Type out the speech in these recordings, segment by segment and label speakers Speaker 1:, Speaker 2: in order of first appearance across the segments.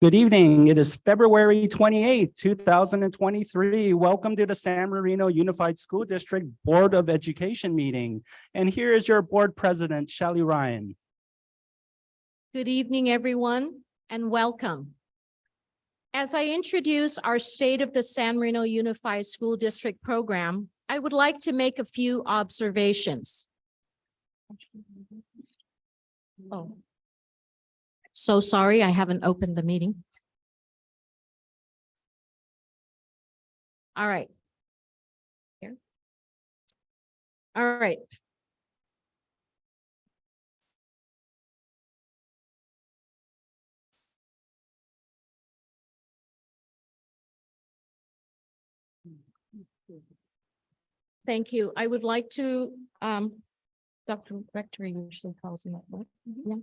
Speaker 1: Good evening. It is February 28th, 2023. Welcome to the San Marino Unified School District Board of Education meeting. And here is your board president, Shelly Ryan.
Speaker 2: Good evening, everyone, and welcome. As I introduce our State of the San Marino Unified School District program, I would like to make a few observations. Oh. So sorry, I haven't opened the meeting. All right. Here. All right. Thank you. I would like to, Dr. Rector usually calls him that, right? Yeah.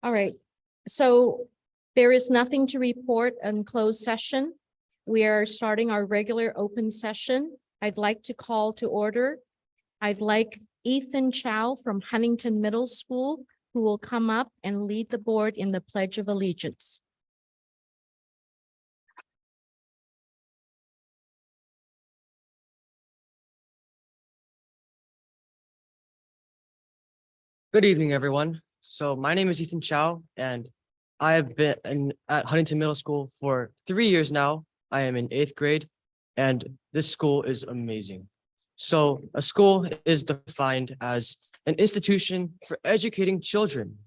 Speaker 2: All right, so there is nothing to report in closed session. We are starting our regular open session. I'd like to call to order. I'd like Ethan Chow from Huntington Middle School, who will come up and lead the board in the Pledge of Allegiance.
Speaker 3: Good evening, everyone. So my name is Ethan Chow, and I have been at Huntington Middle School for 3 years now. I am in 8th grade, and this school is amazing. So a school is defined as an institution for educating children.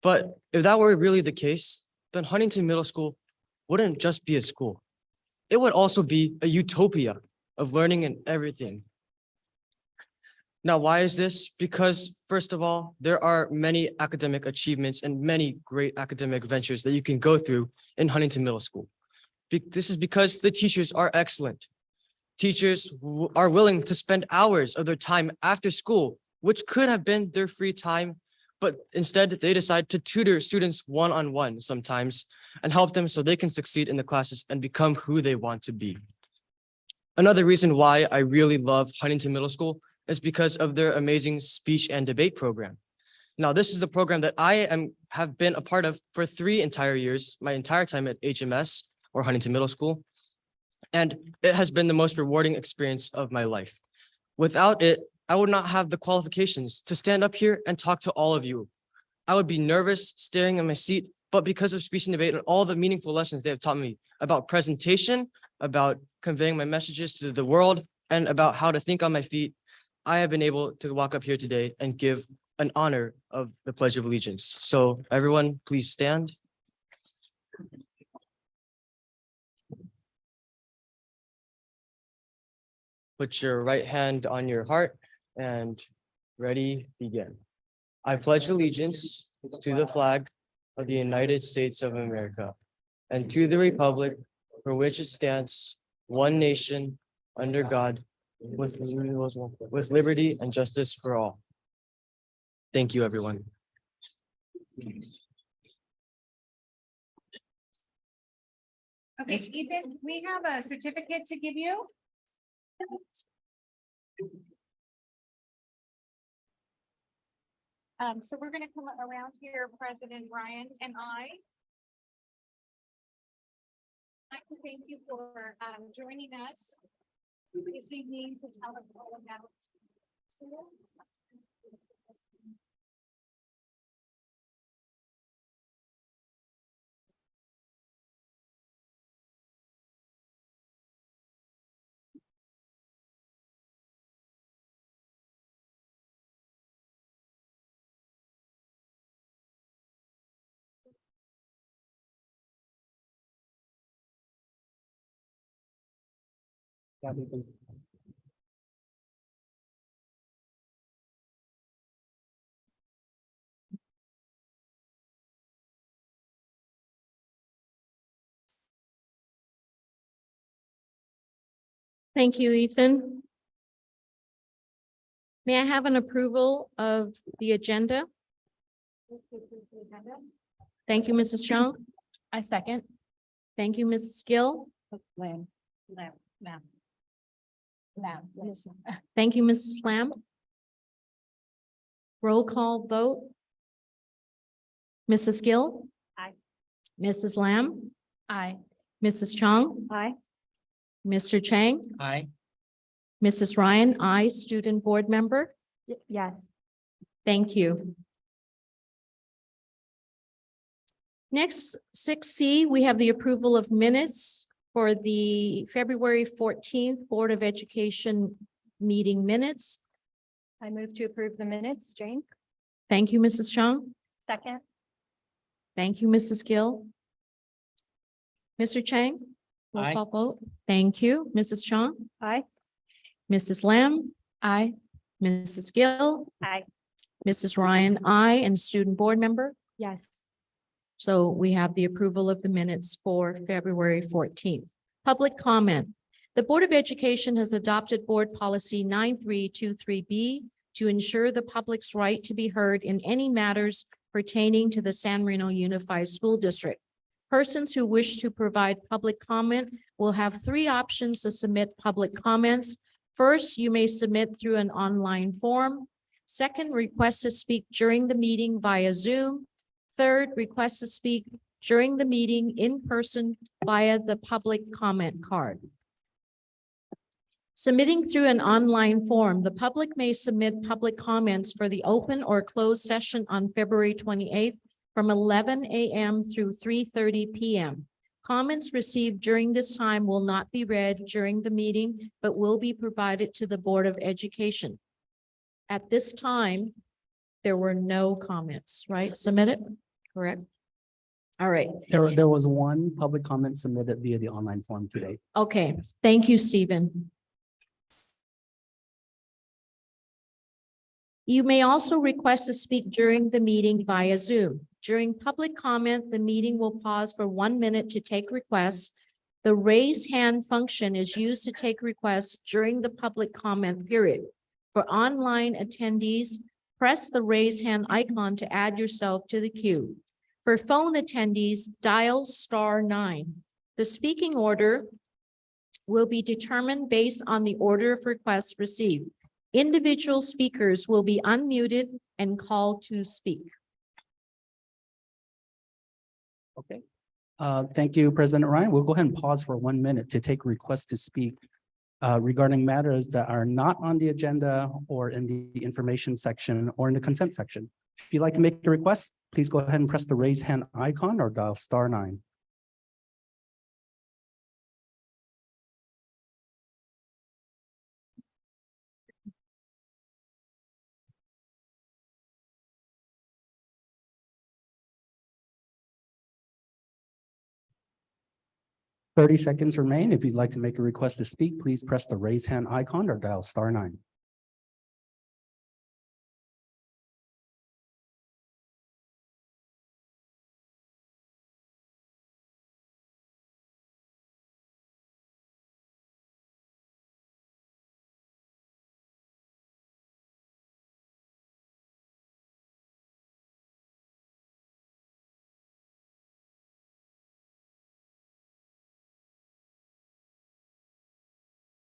Speaker 3: But if that were really the case, then Huntington Middle School wouldn't just be a school. It would also be a utopia of learning and everything. Now, why is this? Because first of all, there are many academic achievements and many great academic ventures that you can go through in Huntington Middle School. This is because the teachers are excellent. Teachers are willing to spend hours of their time after school, which could have been their free time, but instead they decide to tutor students one-on-one sometimes and help them so they can succeed in the classes and become who they want to be. Another reason why I really love Huntington Middle School is because of their amazing speech and debate program. Now, this is the program that I have been a part of for 3 entire years, my entire time at HMS or Huntington Middle School. And it has been the most rewarding experience of my life. Without it, I would not have the qualifications to stand up here and talk to all of you. I would be nervous staring in my seat, but because of speech and debate and all the meaningful lessons they have taught me about presentation, about conveying my messages to the world, and about how to think on my feet, I have been able to walk up here today and give an honor of the Pledge of Allegiance. So everyone, please stand. Put your right hand on your heart and ready, begin. I pledge allegiance to the flag of the United States of America and to the republic for which it stands, one nation, under God, with liberty and justice for all. Thank you, everyone.
Speaker 4: Okay, Ethan, we have a certificate to give you. So we're gonna come around here, President Ryan and I'd like to thank you for joining us this evening to tell us all about school.
Speaker 2: Thank you, Ethan. May I have an approval of the agenda? Thank you, Mrs. Strong. I second. Thank you, Mrs. Gill. Thank you, Mrs. Lamb. Roll call vote. Mrs. Gill?
Speaker 4: Aye.
Speaker 2: Mrs. Lamb,
Speaker 4: Aye.
Speaker 2: Mrs. Chong,
Speaker 4: Aye.
Speaker 2: Mr. Chang,
Speaker 3: Aye.
Speaker 2: Mrs. Ryan, I, student board member.
Speaker 4: Yes.
Speaker 2: Thank you. Next, 6C, we have the approval of minutes for the February 14th Board of Education meeting minutes.
Speaker 4: I move to approve the minutes. Jane?
Speaker 2: Thank you, Mrs. Chong.
Speaker 4: Second?
Speaker 2: Thank you, Mrs. Gill. Mr. Chang? Roll
Speaker 3: Aye.
Speaker 2: call vote. Thank you, Mrs. Chong.
Speaker 4: Aye.
Speaker 2: Mrs. Lamb? Aye. Mrs. Gill?
Speaker 4: Aye.
Speaker 2: Mrs. Ryan, I, and student board member.
Speaker 4: Yes.
Speaker 2: So we have the approval of the minutes for February 14th. Public comment. The Board of Education has adopted Board Policy 9323B to ensure the public's right to be heard in any matters pertaining to the San Marino Unified School District. Persons who wish to provide public comment will have three options to submit public comments. First, you may submit through an online form. Second, request to speak during the meeting via Zoom. Third, request to speak during the meeting in person via the public comment card. Submitting through an online form, the public may submit public comments for the open or closed session on February 28th from 11 a.m. through 3:30 p.m. Comments received during this time will not be read during the meeting, but will be provided to the Board of Education. At this time, there were no comments, right? Submitted, correct? All right,
Speaker 1: There was one public comment submitted via the online form today.
Speaker 2: okay, thank you, Stephen. You may also request to speak during the meeting via Zoom. During public comment, the meeting will pause for 1 minute to take requests. The raise hand function is used to take requests during the public comment period. For online attendees, press the raise hand icon to add yourself to the queue. For phone attendees, dial *9. The speaking order will be determined based on the order of requests received. Individual speakers will be unmuted and called to speak.
Speaker 1: Okay. Thank you, President Ryan. We'll go ahead and pause for 1 minute to take requests to speak regarding matters that are not on the agenda or in the information section or in the consent section. If you'd like to make a request, please go ahead and press the raise hand icon or dial *9. Thirty seconds remain. If you'd like to make a request to speak, please press the raise hand icon or dial *9.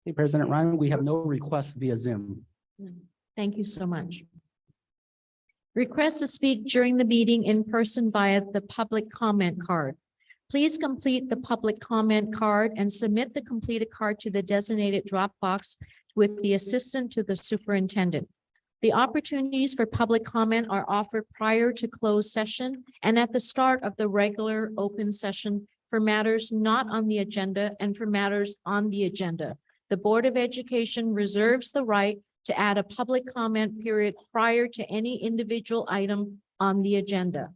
Speaker 1: Hey, President Ryan, we have no requests via Zoom.
Speaker 2: Thank you so much. Request to speak during the meeting in person via the public comment card. Please complete the public comment card and submit the completed card to the designated drop box with the assistant to the superintendent. The opportunities for public comment are offered prior to closed session and at the start of the regular open session for matters not on the agenda and for matters on the agenda. The Board of Education reserves the right to add a public comment period prior to any individual item on the agenda.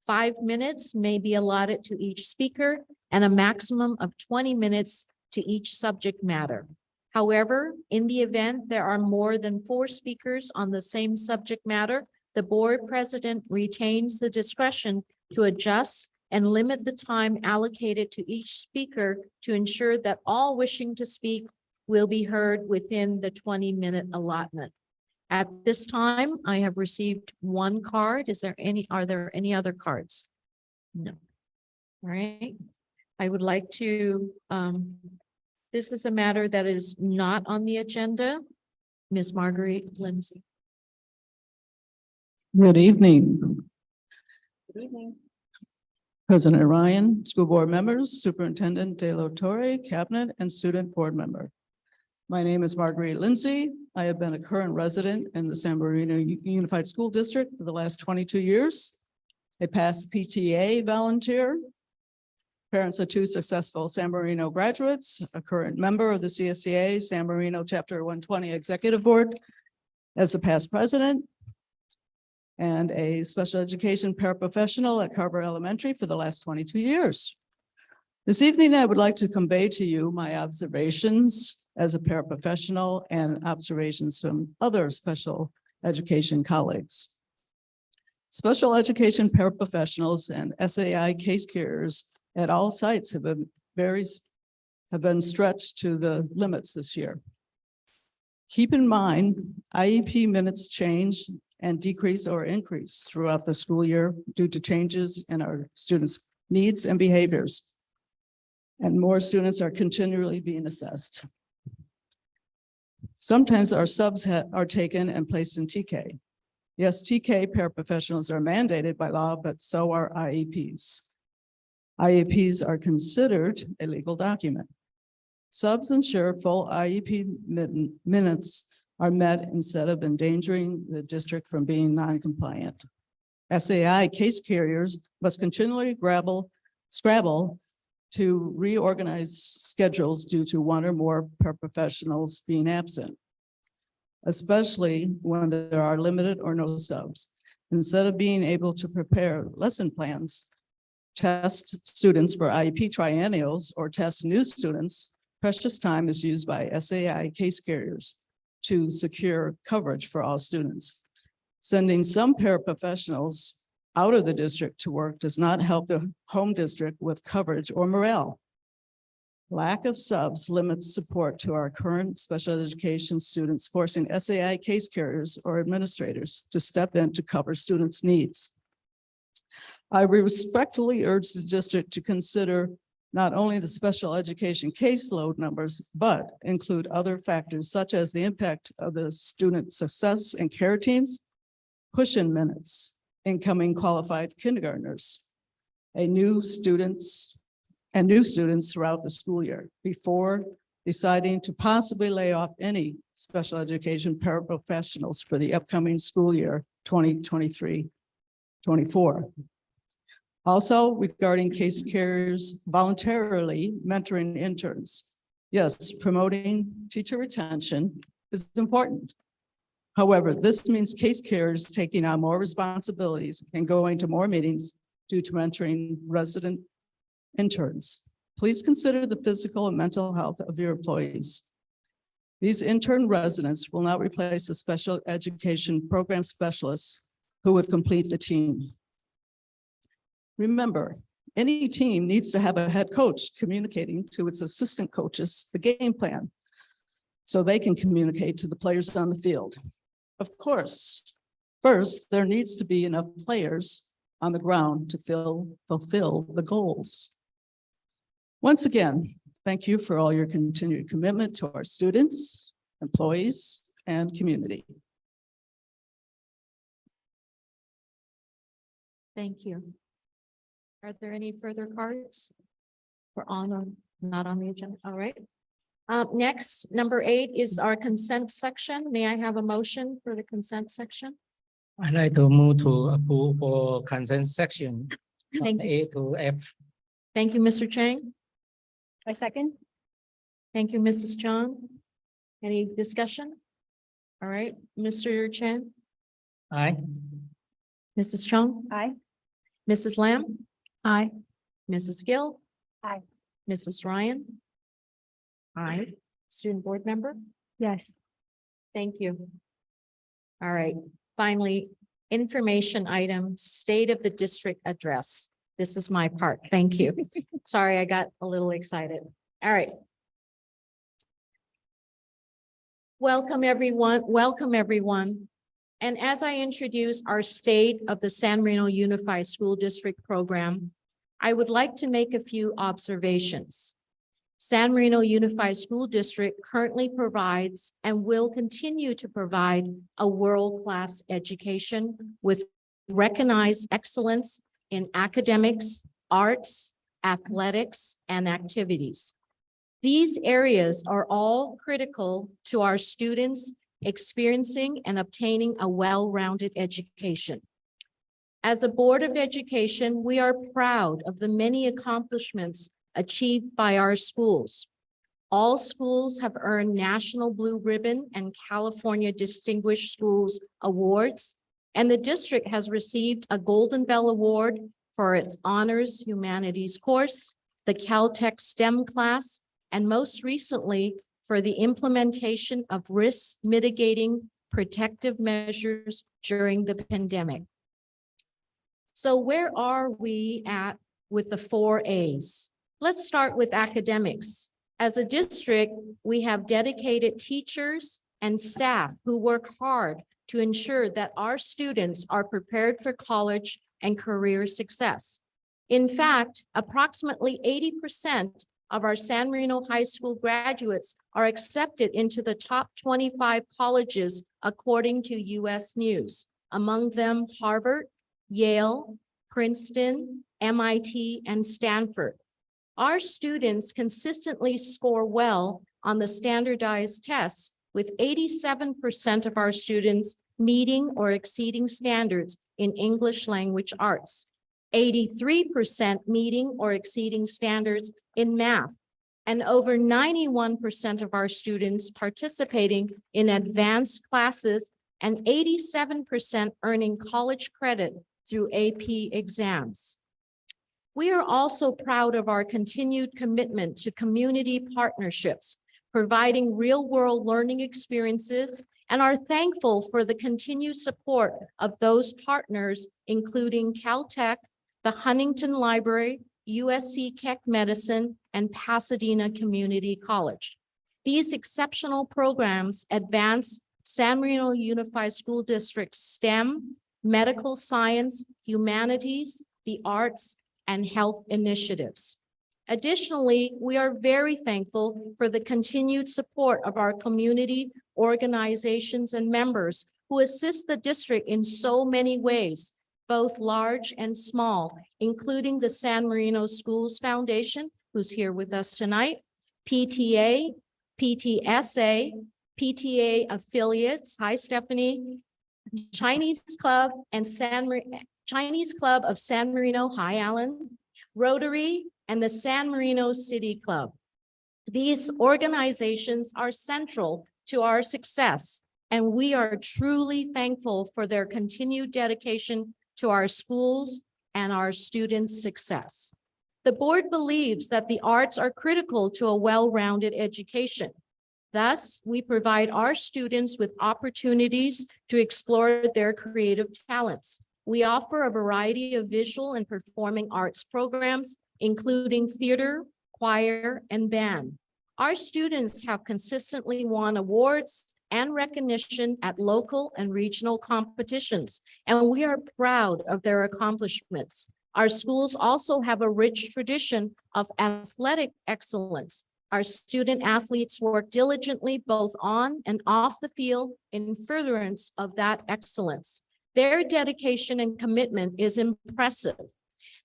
Speaker 2: 5 minutes may be allotted to each speaker and a maximum of 20 minutes to each subject matter. However, in the event there are more than 4 speakers on the same subject matter, the board president retains the discretion to adjust and limit the time allocated to each speaker to ensure that all wishing to speak will be heard within the 20-minute allotment. At this time, I have received 1 card. Are there any other cards? No. All right. I would like to, this is a matter that is not on the agenda. Ms. Marguerite Lindsay.
Speaker 5: Good evening.
Speaker 2: Good evening.
Speaker 5: President Ryan, school board members, Superintendent De La Torre, cabinet, and student board member. My name is Marguerite Lindsay. I have been a current resident in the San Marino Unified School District for the last 22 years. A past PTA volunteer, parents of 2 successful San Marino graduates, a current member of the CSCA San Marino Chapter 120 Executive Board as the past president, and a special education paraprofessional at Carver Elementary for the last 22 years. This evening, I would like to convey to you my observations as a paraprofessional and observations from other special education colleagues. Special education paraprofessionals and SAI case carriers at all sites have been stretched to the limits this year. Keep in mind, IEP minutes change and decrease or increase throughout the school year due to changes in our students' needs and behaviors. And more students are continually being assessed. Sometimes our subs are taken and placed in TK. Yes, TK paraprofessionals are mandated by law, but so are IEPs. IEPs are considered a legal document. Subs ensure full IEP minutes are met instead of endangering the district from being non-compliant. SAI case carriers must continually scrabble to reorganize schedules due to 1 or more paraprofessionals being absent, especially when there are limited or no subs. Instead of being able to prepare lesson plans, test students for IEP triennials, or test new students, precious time is used by SAI case carriers to secure coverage for all students. Sending some paraprofessionals out of the district to work does not help the home district with coverage or morale. Lack of subs limits support to our current special education students, forcing SAI case carriers or administrators to step in to cover students' needs. I respectfully urge the district to consider not only the special education caseload numbers, but include other factors such as the impact of the student success and care teams, push-in minutes, incoming qualified kindergartners, new students throughout the school year before deciding to possibly lay off any special education paraprofessionals for the upcoming school year 2023-24. Also, regarding case carriers voluntarily mentoring interns. Yes, promoting teacher retention is important. However, this means case carriers taking on more responsibilities and going to more meetings due to mentoring resident interns. Please consider the physical and mental health of your employees. These intern residents will not replace the special education program specialists who would complete the team. Remember, any team needs to have a head coach communicating to its assistant coaches the game plan so they can communicate to the players on the field. Of course, first, there needs to be enough players on the ground to fulfill the goals. Once again, thank you for all your continued commitment to our students, employees, and community.
Speaker 2: Thank you. Are there any further cards? We're on or not on the agenda? All right. Next, number 8 is our consent section. May I have a motion for the consent section?
Speaker 6: I'd like to move to approve for consent section
Speaker 2: Thank you.
Speaker 6: A to F.
Speaker 2: Thank you, Mr. Chang.
Speaker 4: A second?
Speaker 2: Thank you, Mrs. Chong. Any discussion? All right, Mr. Chen,
Speaker 6: Aye.
Speaker 2: Mrs. Chong,
Speaker 4: Aye.
Speaker 2: Mrs. Lamb. Aye. Mrs. Gill.
Speaker 4: Aye.
Speaker 2: Mrs. Ryan. Aye. Student board member.
Speaker 4: Yes.
Speaker 2: Thank you. All right, finally, information item, state of the district address. This is my part. Thank you. Sorry, I got a little excited. All right. Welcome, everyone. Welcome, everyone. And as I introduce our State of the San Marino Unified School District program, I would like to make a few observations. San Marino Unified School District currently provides and will continue to provide a world-class education with recognized excellence in academics, arts, athletics, and activities. These areas are all critical to our students experiencing and obtaining a well-rounded education. As a Board of Education, we are proud of the many accomplishments achieved by our schools. All schools have earned National Blue Ribbon and California Distinguished Schools Awards, and the district has received a Golden Bell Award for its Honors Humanities course, the Caltech STEM class, and most recently for the implementation of risk mitigating protective measures during the pandemic. So where are we at with the 4 A's? Let's start with academics. As a district, we have dedicated teachers and staff who work hard to ensure that our students are prepared for college and career success. In fact, approximately 80% of our San Marino High School graduates are accepted into the top 25 colleges according to US News, among them Harvard, Yale, Princeton, MIT, and Stanford. Our students consistently score well on the standardized tests, with 87% of our students meeting or exceeding standards in English language arts, 83% meeting or exceeding standards in math, and over 91% of our students participating in advanced classes and 87% earning college credit through AP exams. We are also proud of our continued commitment to community partnerships, providing real-world learning experiences, and are thankful for the continued support of those partners, including Caltech, the Huntington Library, USC Keck Medicine, and Pasadena Community College. These exceptional programs advance San Marino Unified School District's STEM, medical science, humanities, the arts, and health initiatives. Additionally, we are very thankful for the continued support of our community organizations and members who assist the district in so many ways, both large and small, including the San Marino Schools Foundation, who's here with us tonight, PTA, PTSA, PTA affiliates, hi Stephanie, Chinese Club of San Marino, hi Alan, Rotary, and the San Marino City Club. These organizations are central to our success, and we are truly thankful for their continued dedication to our schools and our students' success. The board believes that the arts are critical to a well-rounded education. Thus, we provide our students with opportunities to explore their creative talents. We offer a variety of visual and performing arts programs, including theater, choir, and band. Our students have consistently won awards and recognition at local and regional competitions, and we are proud of their accomplishments. Our schools also have a rich tradition of athletic excellence. Our student athletes work diligently both on and off the field in furtherance of that excellence. Their dedication and commitment is impressive.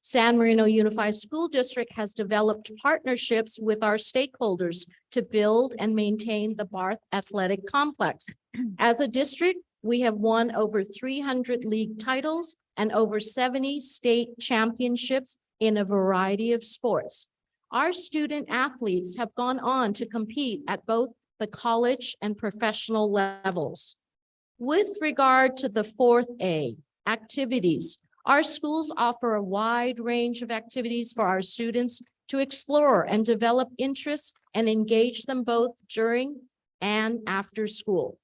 Speaker 2: San Marino Unified School District has developed partnerships with our stakeholders to build and maintain the Barth Athletic Complex. As a district, we have won over 300 league titles and over 70 state championships in a variety of sports. Our student athletes have gone on to compete at both the college and professional levels. With regard to the 4th A, activities, our schools offer a wide range of activities for our students to explore and develop interests and engage them both during and after school.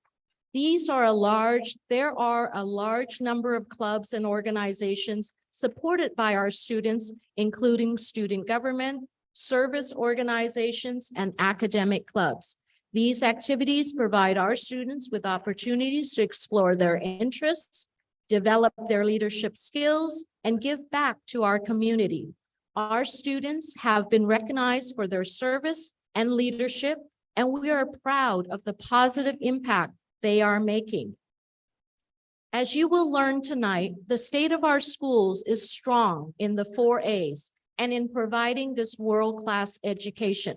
Speaker 2: There are a large number of clubs and organizations supported by our students, including student government, service organizations, and academic clubs. These activities provide our students with opportunities to explore their interests, develop their leadership skills, and give back to our community. Our students have been recognized for their service and leadership, and we are proud of the positive impact they are making. As you will learn tonight, the state of our schools is strong in the 4 A's, and in providing this world-class education.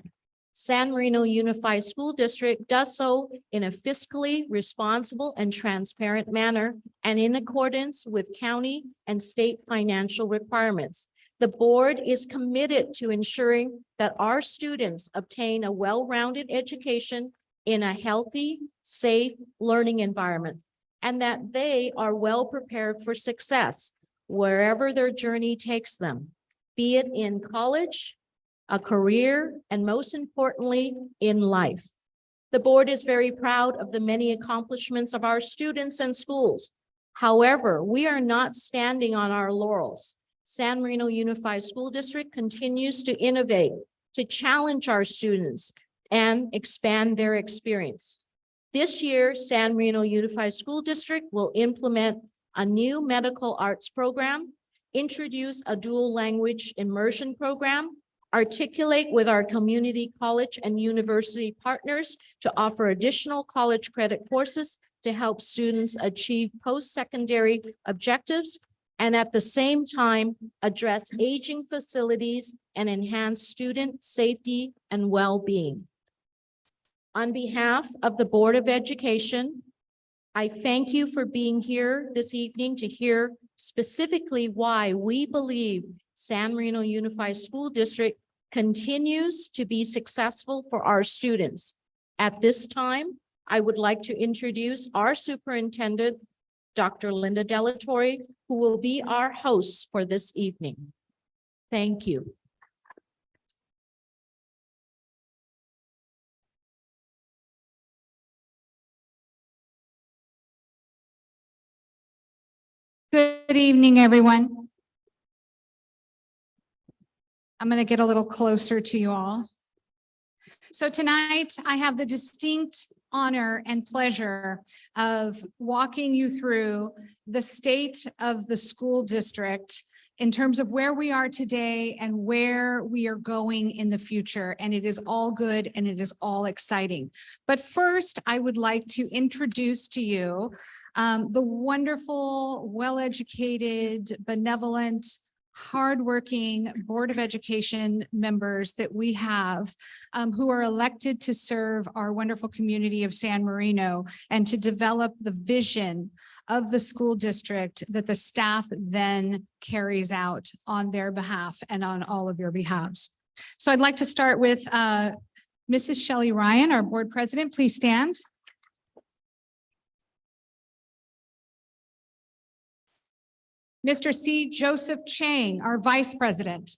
Speaker 2: San Marino Unified School District does so in a fiscally responsible and transparent manner and in accordance with county and state financial requirements. The board is committed to ensuring that our students obtain a well-rounded education in a healthy, safe learning environment, and that they are well prepared for success wherever their journey takes them, be it in college, a career, and most importantly, in life. The board is very proud of the many accomplishments of our students and schools. However, we are not standing on our laurels. San Marino Unified School District continues to innovate, to challenge our students, and expand their experience. This year, San Marino Unified School District will implement a new medical arts program, introduce a dual language immersion program, articulate with our community college and university partners to offer additional college credit courses to help students achieve post-secondary objectives, and at the same time, address aging facilities and enhance student safety and well-being. On behalf of the Board of Education, I thank you for being here this evening to hear specifically why we believe San Marino Unified School District continues to be successful for our students. At this time, I would like to introduce our superintendent, Dr. Linda Delatorre, who will be our host for this evening. Thank you.
Speaker 4: Good evening, everyone. I'm going to get a little closer to you all. So tonight I have the distinct honor and pleasure of walking you through the state of the school district in terms of where we are today and where we are going in the future. And it is all good and it is all exciting. But first, I would like to introduce to you the wonderful, well-educated, benevolent, hardworking Board of Education members that we have who are elected to serve our wonderful community of San Marino and to develop the vision of the school district that the staff then carries out on their behalf and on all of your behalves. So I'd like to start with Mrs. Shelley Ryan, our board president. Please stand. Mr. C. Joseph Chang, our vice president.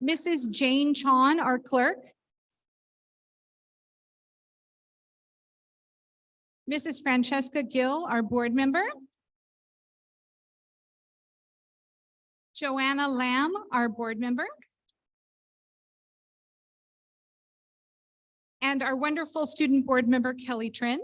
Speaker 4: Mrs. Jane Chon, our clerk. Mrs. Francesca Gill, our board member. Joanna Lamb, our board member. And our wonderful student board member, Kelly Trin.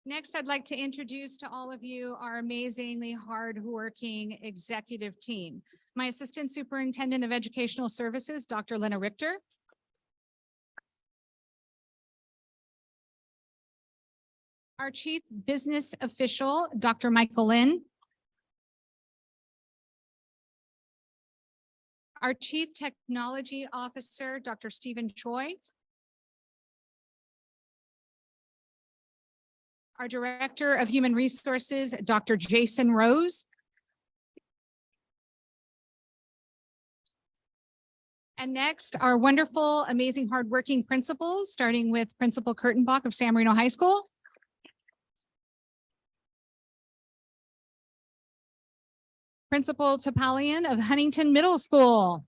Speaker 4: Next, I'd like to introduce to all of you our amazingly hardworking executive team. My Assistant Superintendent of Educational Services, Dr. Lena Richter. Our Chief Business Official, Dr. Michael Lin. Our Chief Technology Officer, Dr. Stephen Choi. Our Director of Human Resources, Dr. Jason Rose. And next, our wonderful, amazing, hardworking principals, starting with Principal Kurtenbach of San Marino High School. Principal Topalian of Huntington Middle School.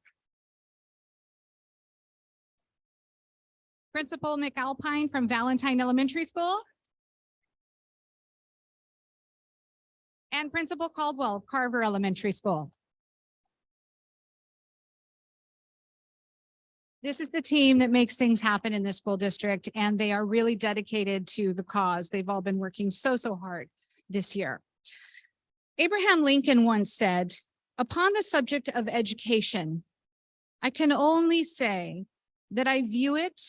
Speaker 4: Principal McAlpine from Valentine Elementary School. And Principal Caldwell of Carver Elementary School. This is the team that makes things happen in this school district, and they are really dedicated to the cause. They've all been working so hard this year. Abraham Lincoln once said, upon the subject of education, I can only say that I view it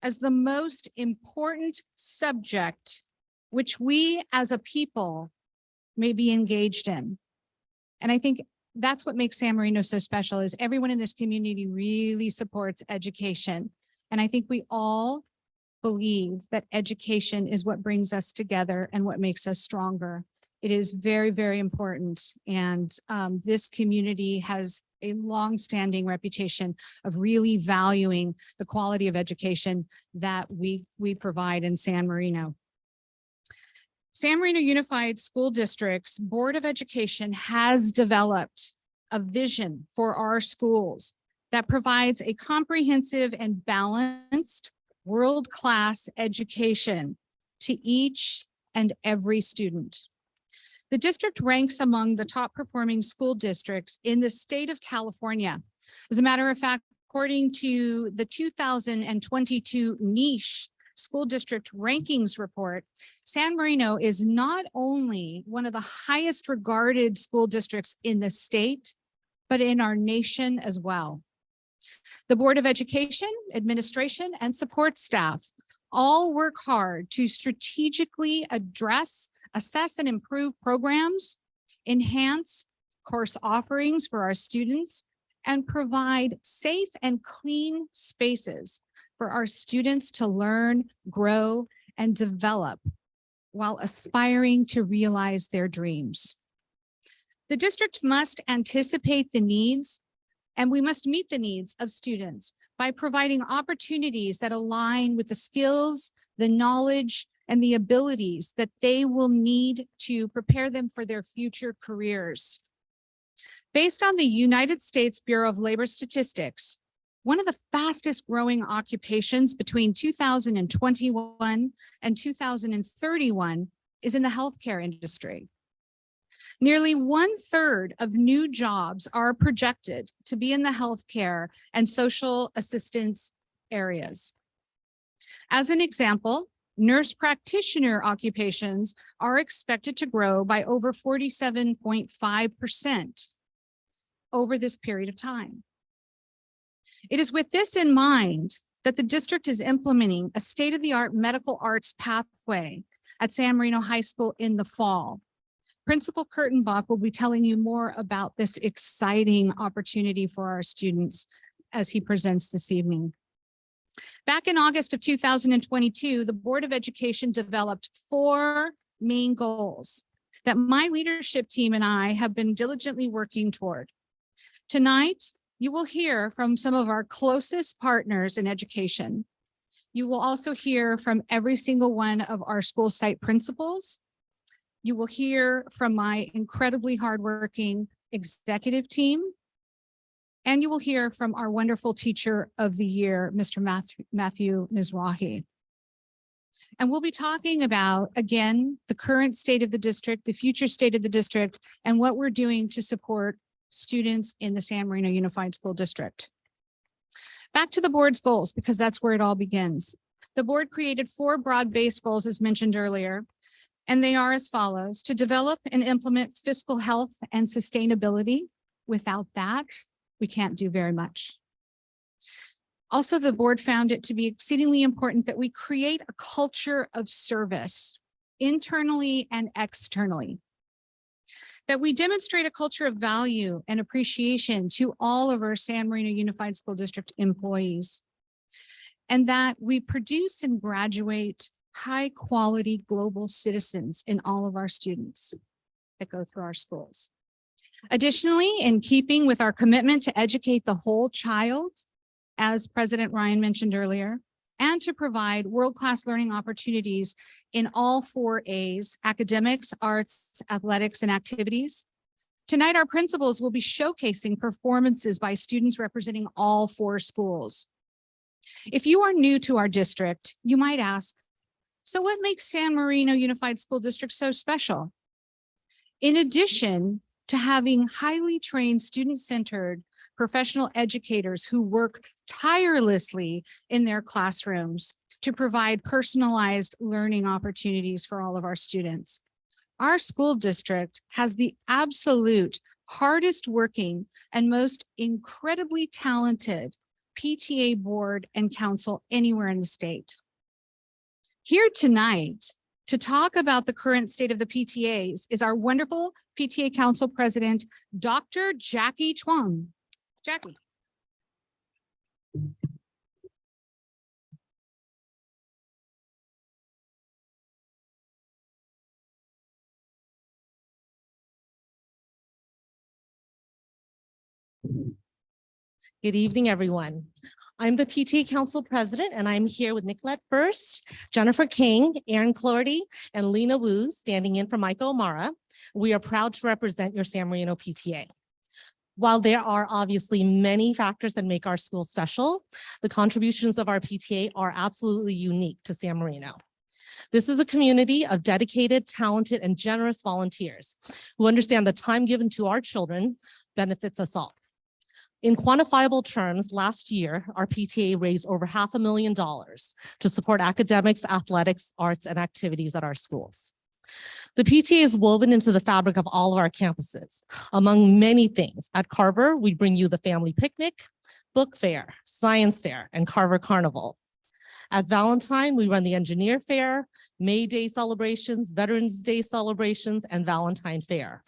Speaker 4: as the most important subject which we as a people may be engaged in. And I think that's what makes San Marino so special, is everyone in this community really supports education. And I think we all believe that education is what brings us together and what makes us stronger. It is very, very important. And this community has a long-standing reputation of really valuing the quality of education that we provide in San Marino. San Marino Unified School District's Board of Education has developed a vision for our schools that provides a comprehensive and balanced world-class education to each and every student. The district ranks among the top performing school districts in the state of California. As a matter of fact, according to the 2022 niche school district rankings report, San Marino is not only one of the highest regarded school districts in the state, but in our nation as well. The Board of Education, administration, and support staff all work hard to strategically address, assess, and improve programs, enhance course offerings for our students, and provide safe and clean spaces for our students to learn, grow, and develop while aspiring to realize their dreams. The district must anticipate the needs, and we must meet the needs of students by providing opportunities that align with the skills, the knowledge, and the abilities that they will need to prepare them for their future careers. Based on the United States Bureau of Labor Statistics, one of the fastest growing occupations between 2021 and 2031 is in the healthcare industry. Nearly 1/3 of new jobs are projected to be in the healthcare and social assistance areas. As an example, nurse practitioner occupations are expected to grow by over 47.5% over this period of time. It is with this in mind that the district is implementing a state-of-the-art medical arts pathway at San Marino High School in the fall. Principal Kurtenbach will be telling you more about this exciting opportunity for our students as he presents this evening. Back in August of 2022, the Board of Education developed 4 main goals that my leadership team and I have been diligently working toward. Tonight, you will hear from some of our closest partners in education. You will also hear from every single one of our school site principals. You will hear from my incredibly hardworking executive team. And you will hear from our wonderful teacher of the year, Mr. Matthew Mizrahi. And we'll be talking about, again, the current state of the district, the future state of the district, and what we're doing to support students in the San Marino Unified School District. Back to the board's goals, because that's where it all begins. The board created 4 broad-based goals, as mentioned earlier, and they are as follows: to develop and implement fiscal health and sustainability. Without that, we can't do very much. Also, the board found it to be exceedingly important that we create a culture of service internally and externally, that we demonstrate a culture of value and appreciation to all of our San Marino Unified School District employees, and that we produce and graduate high quality global citizens in all of our students that go through our schools. Additionally, in keeping with our commitment to educate the whole child, as President Ryan mentioned earlier, and to provide world-class learning opportunities in all 4 A's, academics, arts, athletics, and activities. Tonight, our principals will be showcasing performances by students representing all 4 schools. If you are new to our district, you might ask, so what makes San Marino Unified School District so special? In addition to having highly trained, student-centered professional educators who work tirelessly in their classrooms to provide personalized learning opportunities for all of our students, our school district has the absolute hardest working and most incredibly talented PTA board and council anywhere in the state. Here tonight, to talk about the current state of the PTAs is our wonderful PTA Council President, Dr. Jackie Chuang. Jackie.
Speaker 7: Good evening, everyone. I'm the PTA Council President, and I'm here with Nicolette First, Jennifer King, Erin Clorty, and Lena Wu, standing in for Micah O'Mara. We are proud to represent your San Marino PTA. While there are obviously many factors that make our school special, the contributions of our PTA are absolutely unique to San Marino. This is a community of dedicated, talented, and generous volunteers who understand the time given to our children benefits us all. In quantifiable terms, last year, our PTA raised over $500,000 to support academics, athletics, arts, and activities at our schools. The PTA is woven into the fabric of all of our campuses. Among many things, at Carver, we bring you the family picnic, book fair, science fair, and Carver Carnival. At Valentine, we run the engineer fair, May Day celebrations, Veterans Day celebrations, and Valentine Fair.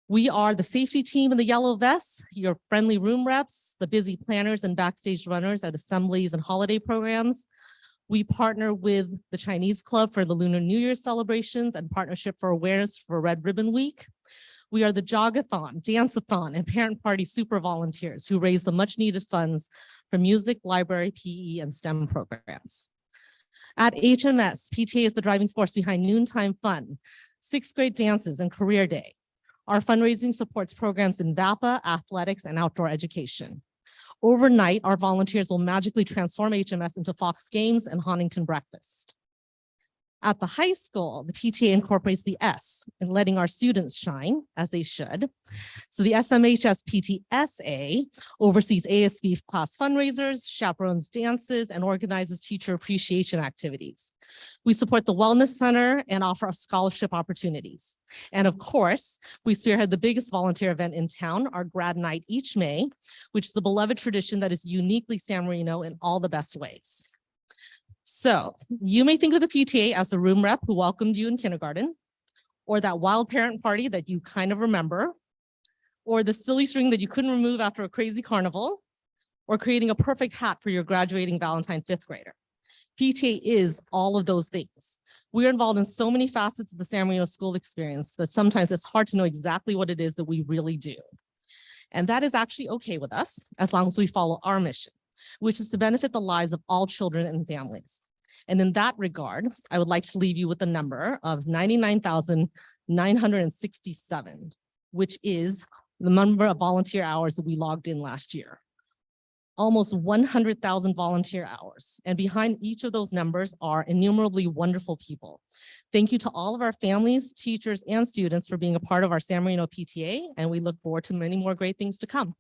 Speaker 7: We are the safety team in the yellow vests, your friendly room reps, the busy planners and backstage runners at assemblies and holiday programs. We partner with the Chinese Club for the Lunar New Year celebrations and Partnership for Awareness for Red Ribbon Week. We are the Jogathon, Dance-a-thon, and Parent Party super volunteers who raise the much needed funds for music, library, PE, and STEM programs. At HMS, PTA is the driving force behind Noontime Fun, sixth grade dances, and Career Day. Our fundraising supports programs in VAPA, athletics, and outdoor education. Overnight, our volunteers will magically transform HMS into Fox Games and Huntington Breakfast. At the high school, the PTA incorporates the S in letting our students shine, as they should. So the SMHS PTSA oversees ASB class fundraisers, chaperones dances, and organizes teacher appreciation activities. We support the Wellness Center and offer scholarship opportunities. And of course, we spearhead the biggest volunteer event in town, our grad night each May, which is a beloved tradition that is uniquely San Marino in all the best ways. So you may think of the PTA as the room rep who welcomed you in kindergarten, or that wild parent party that you kind of remember, or the silly string that you couldn't remove after a crazy carnival, or creating a perfect hat for your graduating Valentine fifth grader. PTA is all of those things. We are involved in so many facets of the San Marino school experience that sometimes it's hard to know exactly what it is that we really do. And that is actually okay with us, as long as we follow our mission, which is to benefit the lives of all children and families. And in that regard, I would like to leave you with a number of 99,967, which is the number of volunteer hours that we logged in last year. Almost 100,000 volunteer hours. And behind each of those numbers are innumerably wonderful people. Thank you to all of our families, teachers, and students for being a part of our San Marino PTA, and we look forward to many more great things to come.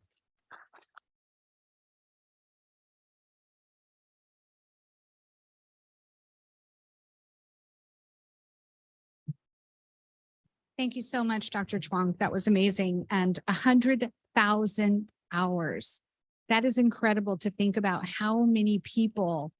Speaker 4: Thank you so much, Dr. Chuang. That was amazing. And 100,000 hours. That is incredible to think about how many people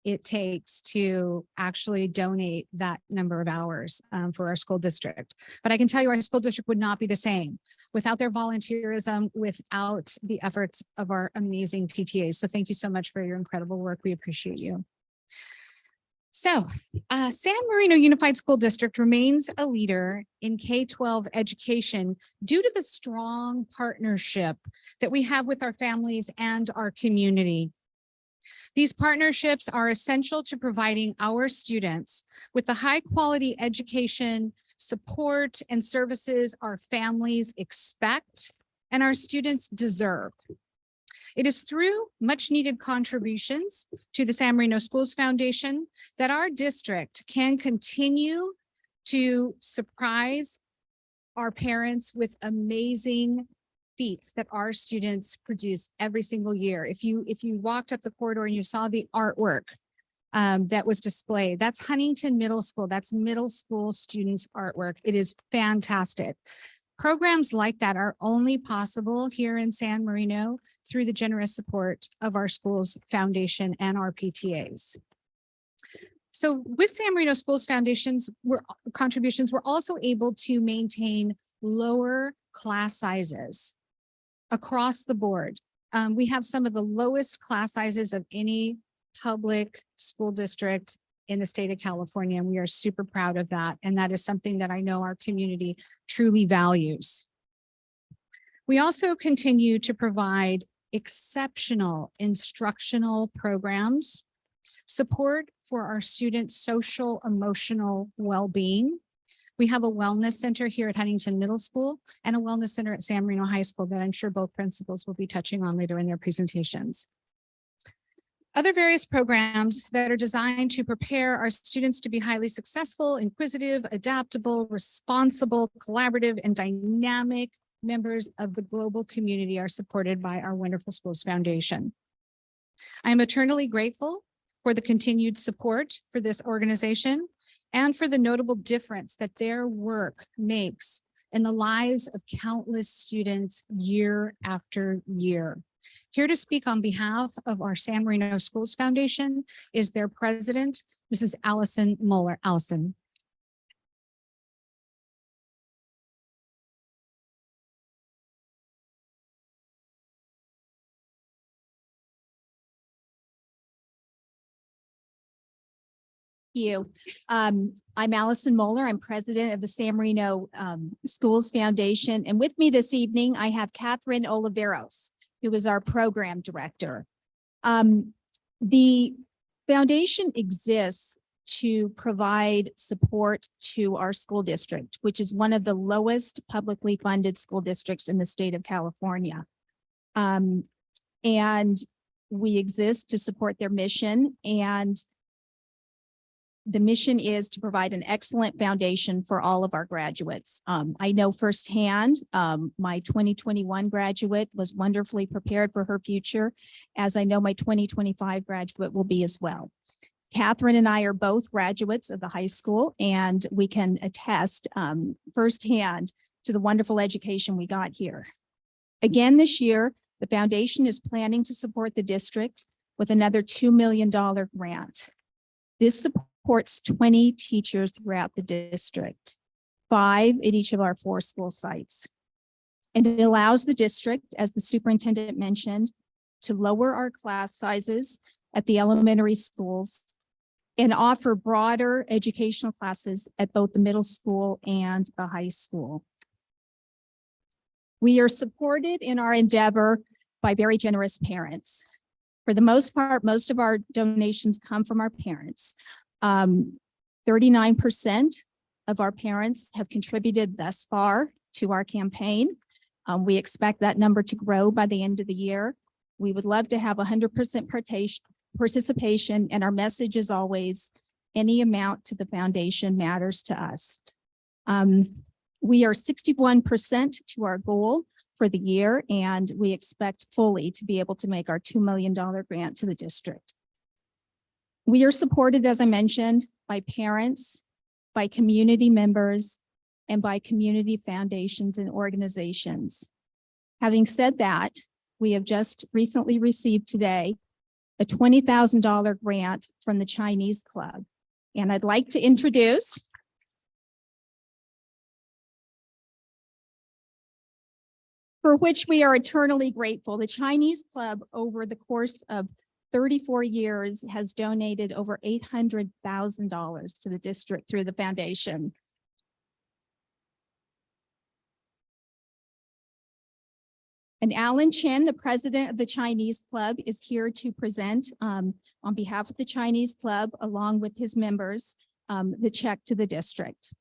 Speaker 4: it takes to actually donate that number of hours for our school district. But I can tell you our school district would not be the same without their volunteerism, without the efforts of our amazing PTAs. So thank you so much for your incredible work. We appreciate you. So San Marino Unified School District remains a leader in K-12 education due to the strong partnership that we have with our families and our community. These partnerships are essential to providing our students with the high quality education, support, and services our families expect and our students deserve. It is through much needed contributions to the San Marino Schools Foundation that our district can continue to surprise our parents with amazing feats that our students produce every single year. If you walked up the corridor and you saw the artwork that was displayed, that's Huntington Middle School. That's middle school students' artwork. It is fantastic. Programs like that are only possible here in San Marino through the generous support of our school's foundation and our PTAs. So with San Marino Schools Foundation's contributions, we're also able to maintain lower class sizes across the board. We have some of the lowest class sizes of any public school district in the state of California, and we are super proud of that. And that is something that I know our community truly values. We also continue to provide exceptional instructional programs, support for our students' social, emotional well-being. We have a wellness center here at Huntington Middle School and a wellness center at San Marino High School that I'm sure both principals will be touching on later in their presentations. Other various programs that are designed to prepare our students to be highly successful, inquisitive, adaptable, responsible, collaborative, and dynamic members of the global community are supported by our Wonderful Schools Foundation. I am eternally grateful for the continued support for this organization and for the notable difference that their work makes in the lives of countless students year after year. Here to speak on behalf of our San Marino Schools Foundation is their president, Mrs. Allison Moeller. Allison.
Speaker 8: You. I'm Allison Moeller. I'm president of the San Marino Schools Foundation. And with me this evening, I have Catherine Oliveros, who is our program director. The foundation exists to provide support to our school district, which is one of the lowest publicly funded school districts in the state of California. And we exist to support their mission, and the mission is to provide an excellent foundation for all of our graduates. I know firsthand, my 2021 graduate was wonderfully prepared for her future, as I know my 2025 graduate will be as well. Catherine and I are both graduates of the high school, and we can attest firsthand to the wonderful education we got here. Again, this year, the foundation is planning to support the district with another $2 million grant. This supports 20 teachers throughout the district, 5 at each of our 4 school sites. And it allows the district, as the superintendent mentioned, to lower our class sizes at the elementary schools and offer broader educational classes at both the middle school and the high school. We are supported in our endeavor by very generous parents. For the most part, most of our donations come from our parents. 39% of our parents have contributed thus far to our campaign. We expect that number to grow by the end of the year. We would love to have 100% participation, and our message is always, any amount to the foundation matters to us. We are 61% to our goal for the year, and we expect fully to be able to make our $2 million grant to the district. We are supported, as I mentioned, by parents, by community members, and by community foundations and organizations. Having said that, we have just recently received today a $20,000 grant from the Chinese Club. And I'd like to introduce for which we are eternally grateful. The Chinese Club, over the course of 34 years, has donated over $800,000 to the district through the foundation. And Alan Chen, the president of the Chinese Club, is here to present on behalf of the Chinese Club, along with his members, the check to the district.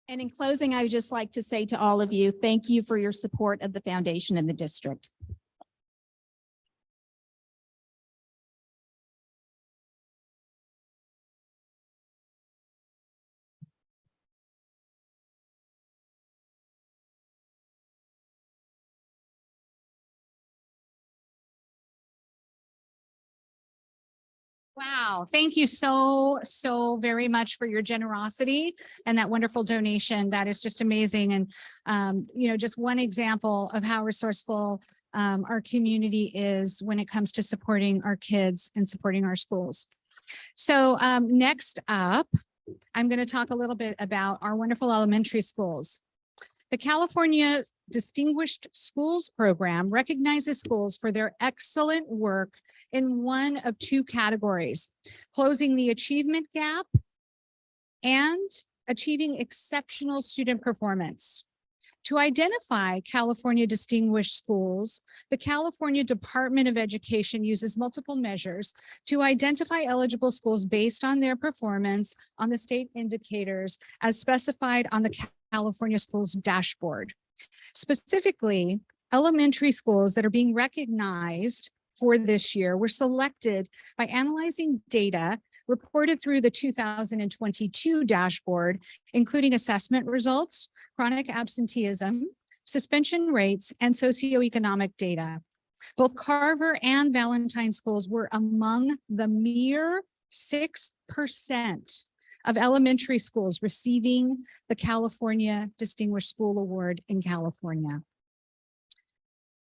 Speaker 8: And in closing, I would just like to say to all of you, thank you for your support of the foundation and the district.
Speaker 4: Wow, thank you so very much for your generosity and that wonderful donation. That is just amazing. And, just one example of how resourceful our community is when it comes to supporting our kids and supporting our schools. So next up, I'm going to talk a little bit about our wonderful elementary schools. The California Distinguished Schools Program recognizes schools for their excellent work in one of two categories: closing the achievement gap and achieving exceptional student performance. To identify California distinguished schools, the California Department of Education uses multiple measures to identify eligible schools based on their performance on the state indicators as specified on the California Schools Dashboard. Specifically, elementary schools that are being recognized for this year were selected by analyzing data reported through the 2022 dashboard, including assessment results, chronic absenteeism, suspension rates, and socioeconomic data. Both Carver and Valentine schools were among the mere 6% of elementary schools receiving the California Distinguished School Award in California.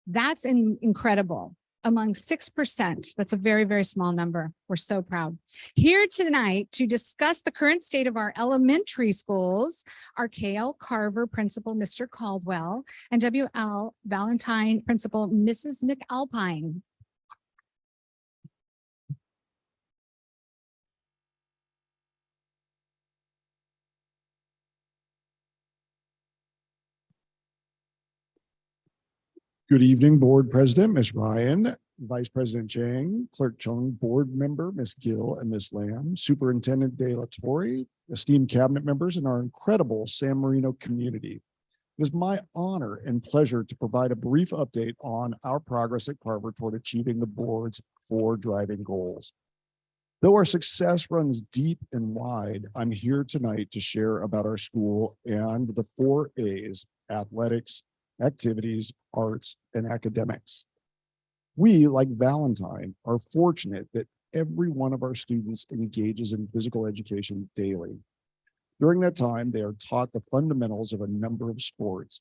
Speaker 4: That's incredible. Among 6%, that's a very small number. We're so proud. Here tonight to discuss the current state of our elementary schools are KL Carver Principal Mr. Caldwell and WL Valentine Principal Mrs. McAlpine.
Speaker 9: Good evening, Board President, Ms. Ryan, Vice President Chang, Clerk Chung, Board Member, Ms. Gill and Ms. Lamb, Superintendent De La Torre, esteemed cabinet members, and our incredible San Marino community. It is my honor and pleasure to provide a brief update on our progress at Carver toward achieving the board's 4 driving goals. Though our success runs deep and wide, I'm here tonight to share about our school and the 4 A's: athletics, activities, arts, and academics. We, like Valentine, are fortunate that every one of our students engages in physical education daily. During that time, they are taught the fundamentals of a number of sports.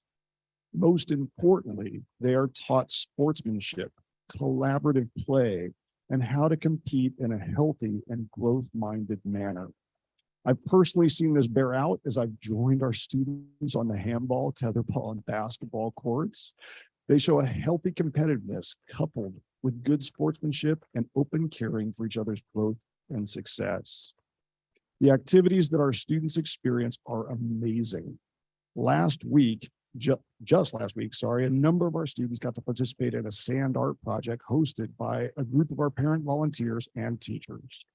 Speaker 9: Most importantly, they are taught sportsmanship, collaborative play, and how to compete in a healthy and growth-minded manner. I've personally seen this bear out as I've joined our students on the handball, tetherball, and basketball courts. They show a healthy competitiveness coupled with good sportsmanship and open caring for each other's growth and success. The activities that our students experience are amazing. Just last week, a number of our students got to participate in a sand art project hosted by a group of our parent volunteers and teachers.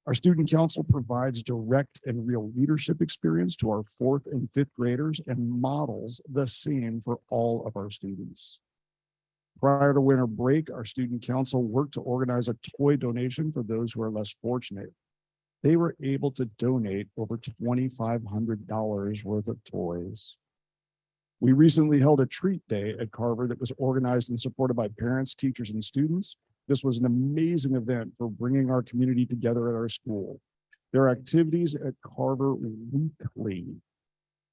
Speaker 9: Our student council provides direct and real leadership experience to our 4th and 5th graders and models the same for all of our students. Prior to winter break, our student council worked to organize a toy donation for those who are less fortunate. They were able to donate over $2,500 worth of toys. We recently held a treat day at Carver that was organized and supported by parents, teachers, and students. This was an amazing event for bringing our community together at our school. There are activities at Carver weekly.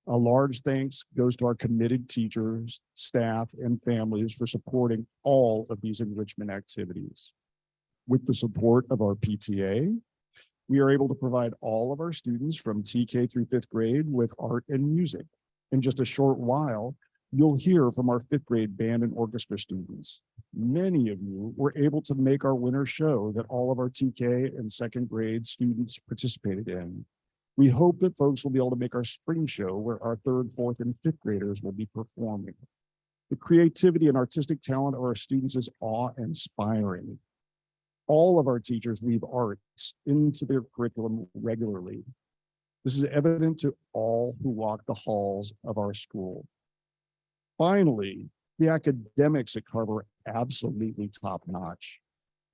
Speaker 9: A large thanks goes to our committed teachers, staff, and families for supporting all of these enrichment activities. With the support of our PTA, we are able to provide all of our students from TK through 5th grade with art and music. In just a short while, you'll hear from our 5th grade band and orchestra students. Many of you were able to make our winter show that all of our TK and 2nd grade students participated in. We hope that folks will be able to make our spring show where our 3rd, 4th, and 5th graders will be performing. The creativity and artistic talent of our students is awe-inspiring. All of our teachers weave arts into their curriculum regularly. This is evident to all who walk the halls of our school. Finally, the academics at Carver are absolutely top-notch.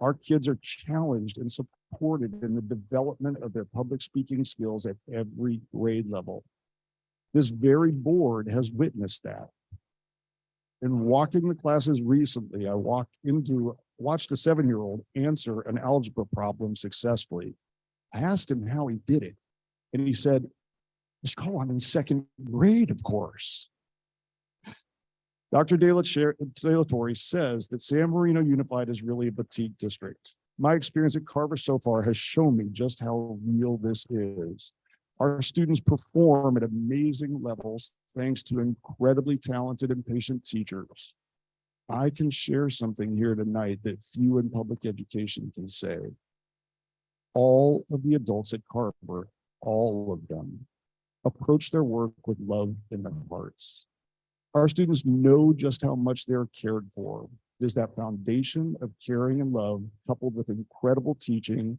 Speaker 9: Our kids are challenged and supported in the development of their public speaking skills at every grade level. This very board has witnessed that. In walking the classes recently, I watched a 7-year-old answer an algebra problem successfully. I asked him how he did it, and he said, "Mr. Cole, I'm in 2nd grade, of course." Dr. De La Torre says that San Marino Unified is really a boutique district. My experience at Carver so far has shown me just how real this is. Our students perform at amazing levels thanks to incredibly talented and patient teachers. I can share something here tonight that few in public education can say. All of the adults at Carver, all of them, approach their work with love in their hearts. Our students know just how much they're cared for. It is that foundation of caring and love coupled with incredible teaching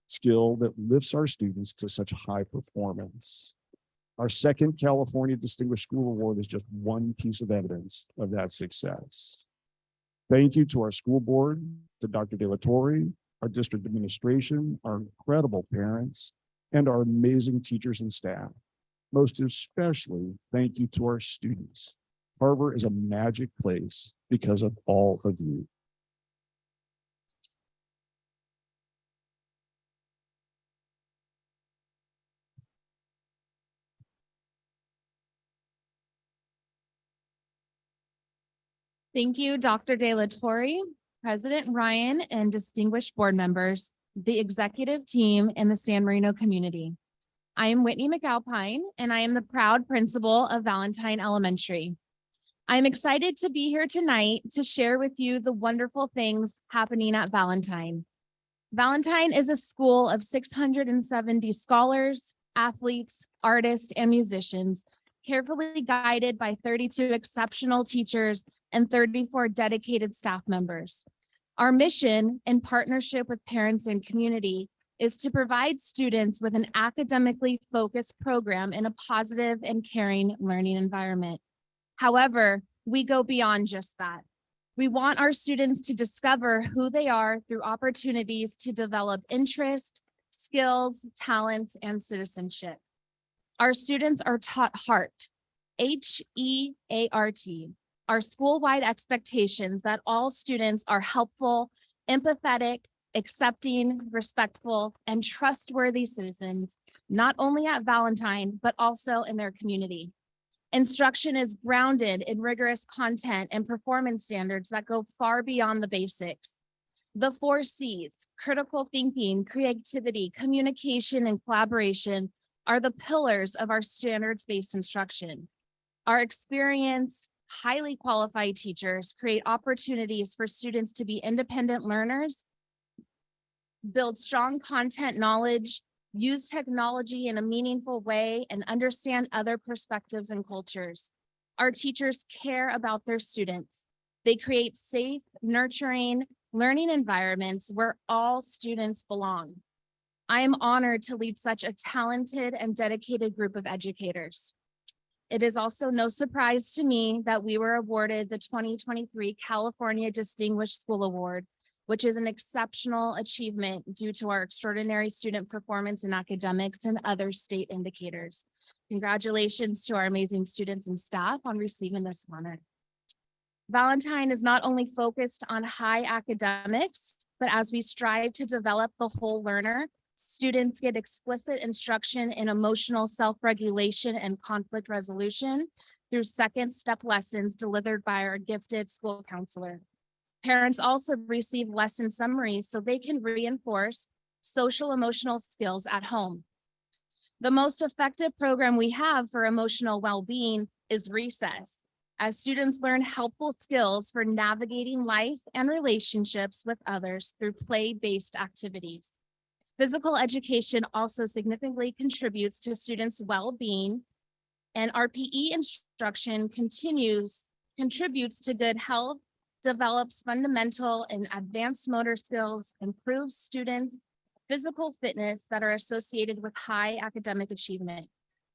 Speaker 9: skill that lifts our students to such high performance. Our 2nd California Distinguished School Award is just one piece of evidence of that success. Thank you to our school board, to Dr. De La Torre, our district administration, our incredible parents, and our amazing teachers and staff. Most especially, thank you to our students. Carver is a magic place because of all of you.
Speaker 10: Thank you, Dr. De La Torre, President Ryan, and distinguished board members, the executive team, and the San Marino community. I am Whitney McAlpine, and I am the proud principal of Valentine Elementary. I'm excited to be here tonight to share with you the wonderful things happening at Valentine. Valentine is a school of 670 scholars, athletes, artists, and musicians, carefully guided by 32 exceptional teachers and 34 dedicated staff members. Our mission, in partnership with parents and community, is to provide students with an academically focused program in a positive and caring learning environment. However, we go beyond just that. We want our students to discover who they are through opportunities to develop interest, skills, talents, and citizenship. Our students are taught HEART, H-E-A-R-T, our school-wide expectations that all students are helpful, empathetic, accepting, respectful, and trustworthy citizens, not only at Valentine, but also in their community. Instruction is grounded in rigorous content and performance standards that go far beyond the basics. The 4 C's, critical thinking, creativity, communication, and collaboration, are the pillars of our standards-based instruction. Our experienced, highly qualified teachers create opportunities for students to be independent learners, build strong content knowledge, use technology in a meaningful way, and understand other perspectives and cultures. Our teachers care about their students. They create safe, nurturing learning environments where all students belong. I am honored to lead such a talented and dedicated group of educators. It is also no surprise to me that we were awarded the 2023 California Distinguished School Award, which is an exceptional achievement due to our extraordinary student performance in academics and other state indicators. Congratulations to our amazing students and staff on receiving this honor. Valentine is not only focused on high academics, but as we strive to develop the whole learner, students get explicit instruction in emotional self-regulation and conflict resolution through second step lessons delivered by our gifted school counselor. Parents also receive lesson summaries so they can reinforce social emotional skills at home. The most effective program we have for emotional well-being is Recess, as students learn helpful skills for navigating life and relationships with others through play-based activities. Physical education also significantly contributes to students' well-being, and our PE instruction contributes to good health, develops fundamental and advanced motor skills, improves students' physical fitness that are associated with high academic achievement.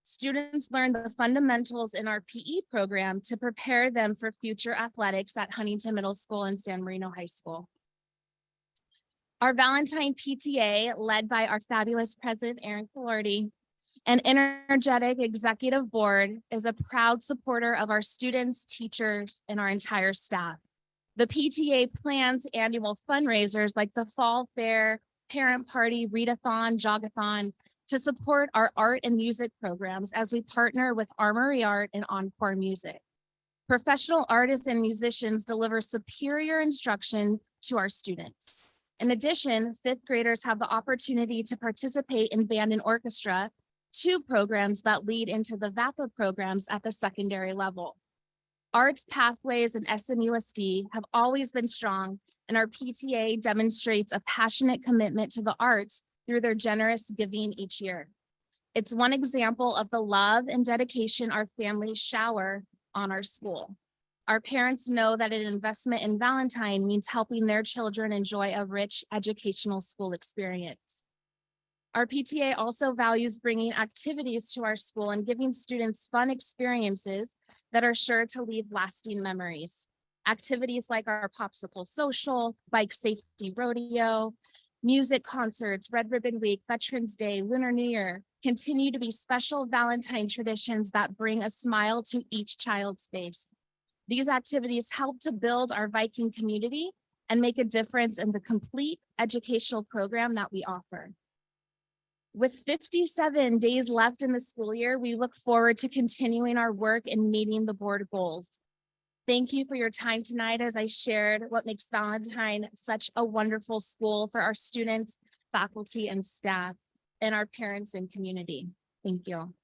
Speaker 10: Students learn the fundamentals in our PE program to prepare them for future athletics at Huntington Middle School and San Marino High School. Our Valentine PTA, led by our fabulous president, Aaron Colorty, an energetic executive board, is a proud supporter of our students, teachers, and our entire staff. The PTA plans annual fundraisers like the Fall Fair, Parent Party, Readathon, Jogathon to support our art and music programs as we partner with Armory Art and Encore Music. Professional artists and musicians deliver superior instruction to our students. In addition, fifth graders have the opportunity to participate in band and orchestra, two programs that lead into the VAPA programs at the secondary level. Arts pathways and SMUSD have always been strong, and our PTA demonstrates a passionate commitment to the arts through their generous giving each year. It's one example of the love and dedication our families shower on our school. Our parents know that an investment in Valentine means helping their children enjoy a rich educational school experience. Our PTA also values bringing activities to our school and giving students fun experiences that are sure to leave lasting memories. Activities like our Popsicle Social, Bike Safety Rodeo, music concerts, Red Ribbon Week, Veterans Day, Lunar New Year continue to be special Valentine traditions that bring a smile to each child's face. These activities help to build our Viking community and make a difference in the complete educational program that we offer. With 57 days left in the school year, we look forward to continuing our work and meeting the board goals. Thank you for your time tonight as I shared what makes Valentine such a wonderful school for our students, faculty, and staff, and our parents and community. Thank you.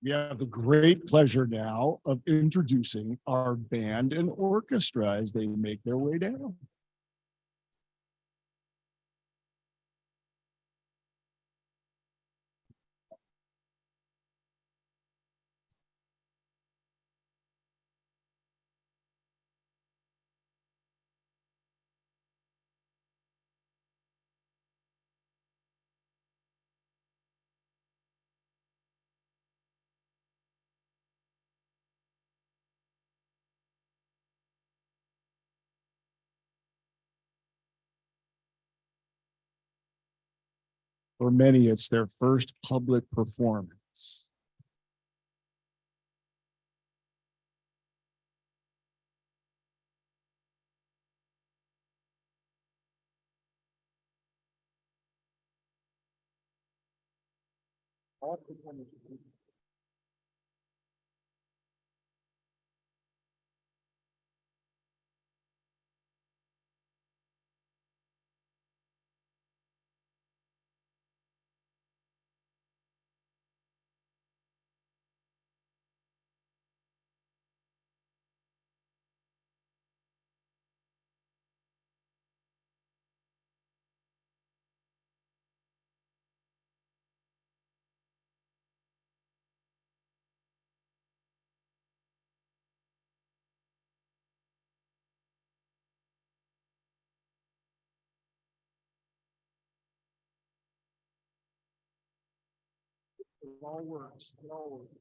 Speaker 9: We have the great pleasure now of introducing our band and orchestra as they make their way down. For many, it's their first public performance. It all works. It all works.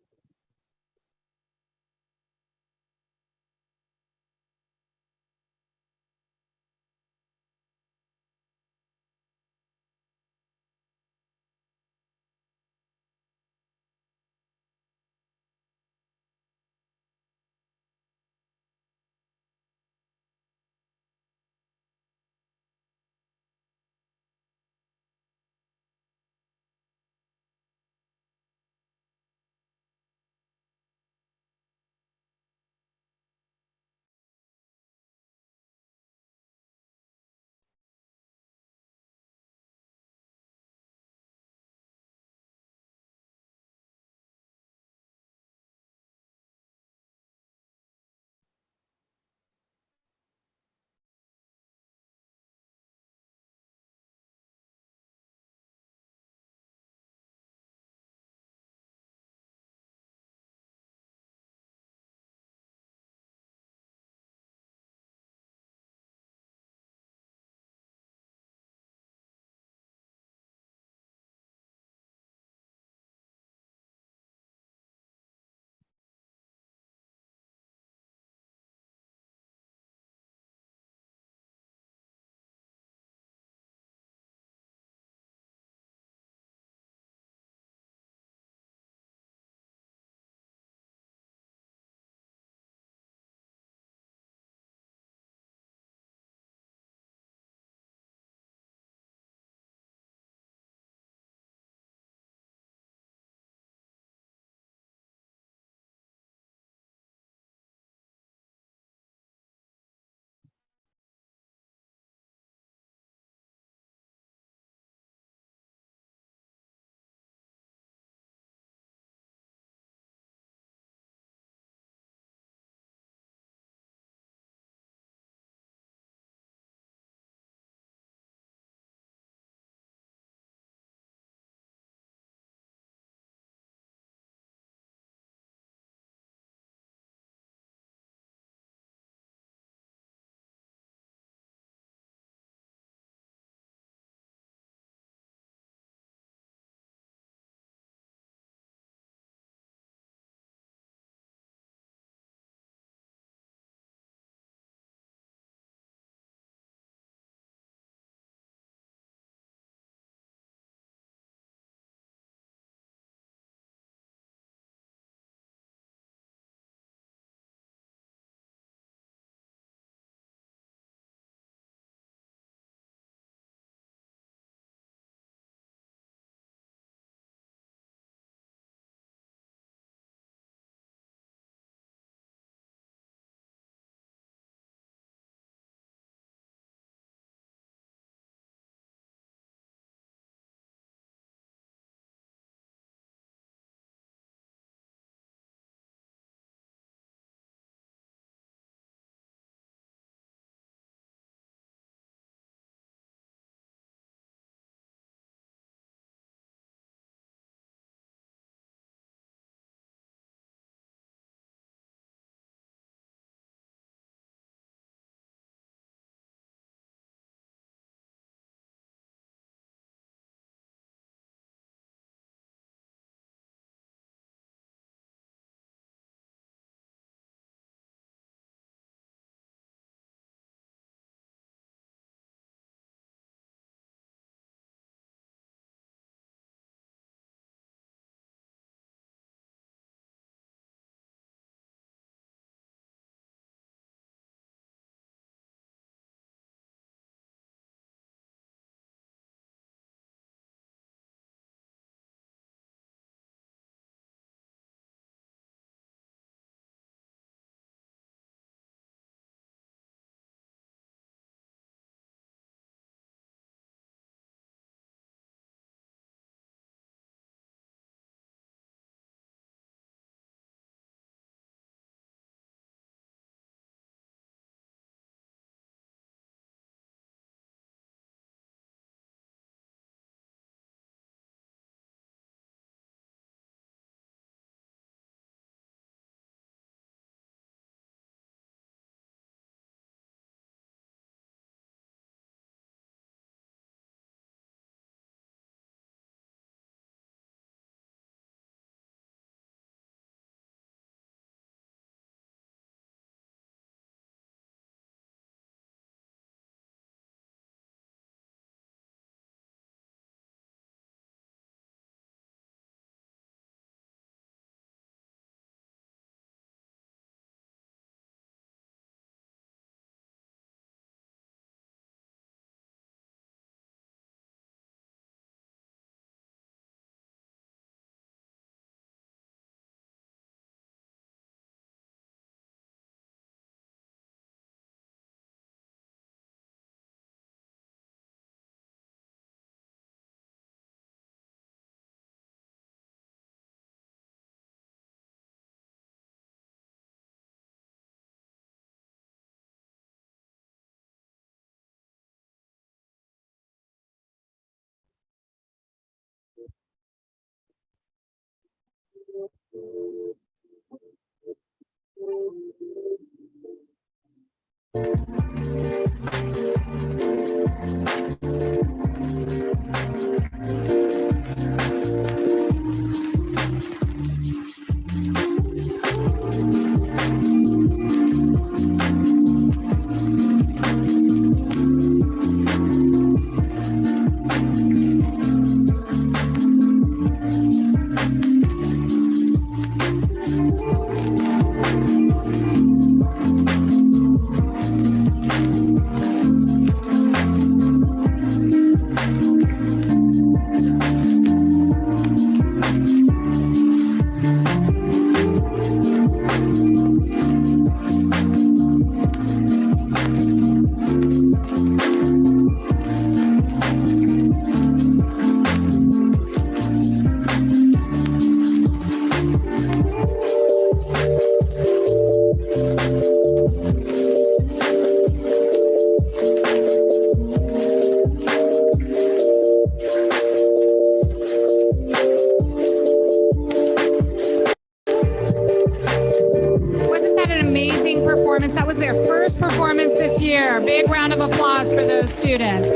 Speaker 4: Wasn't that an amazing performance? That was their first performance this year. Big round of applause for those students.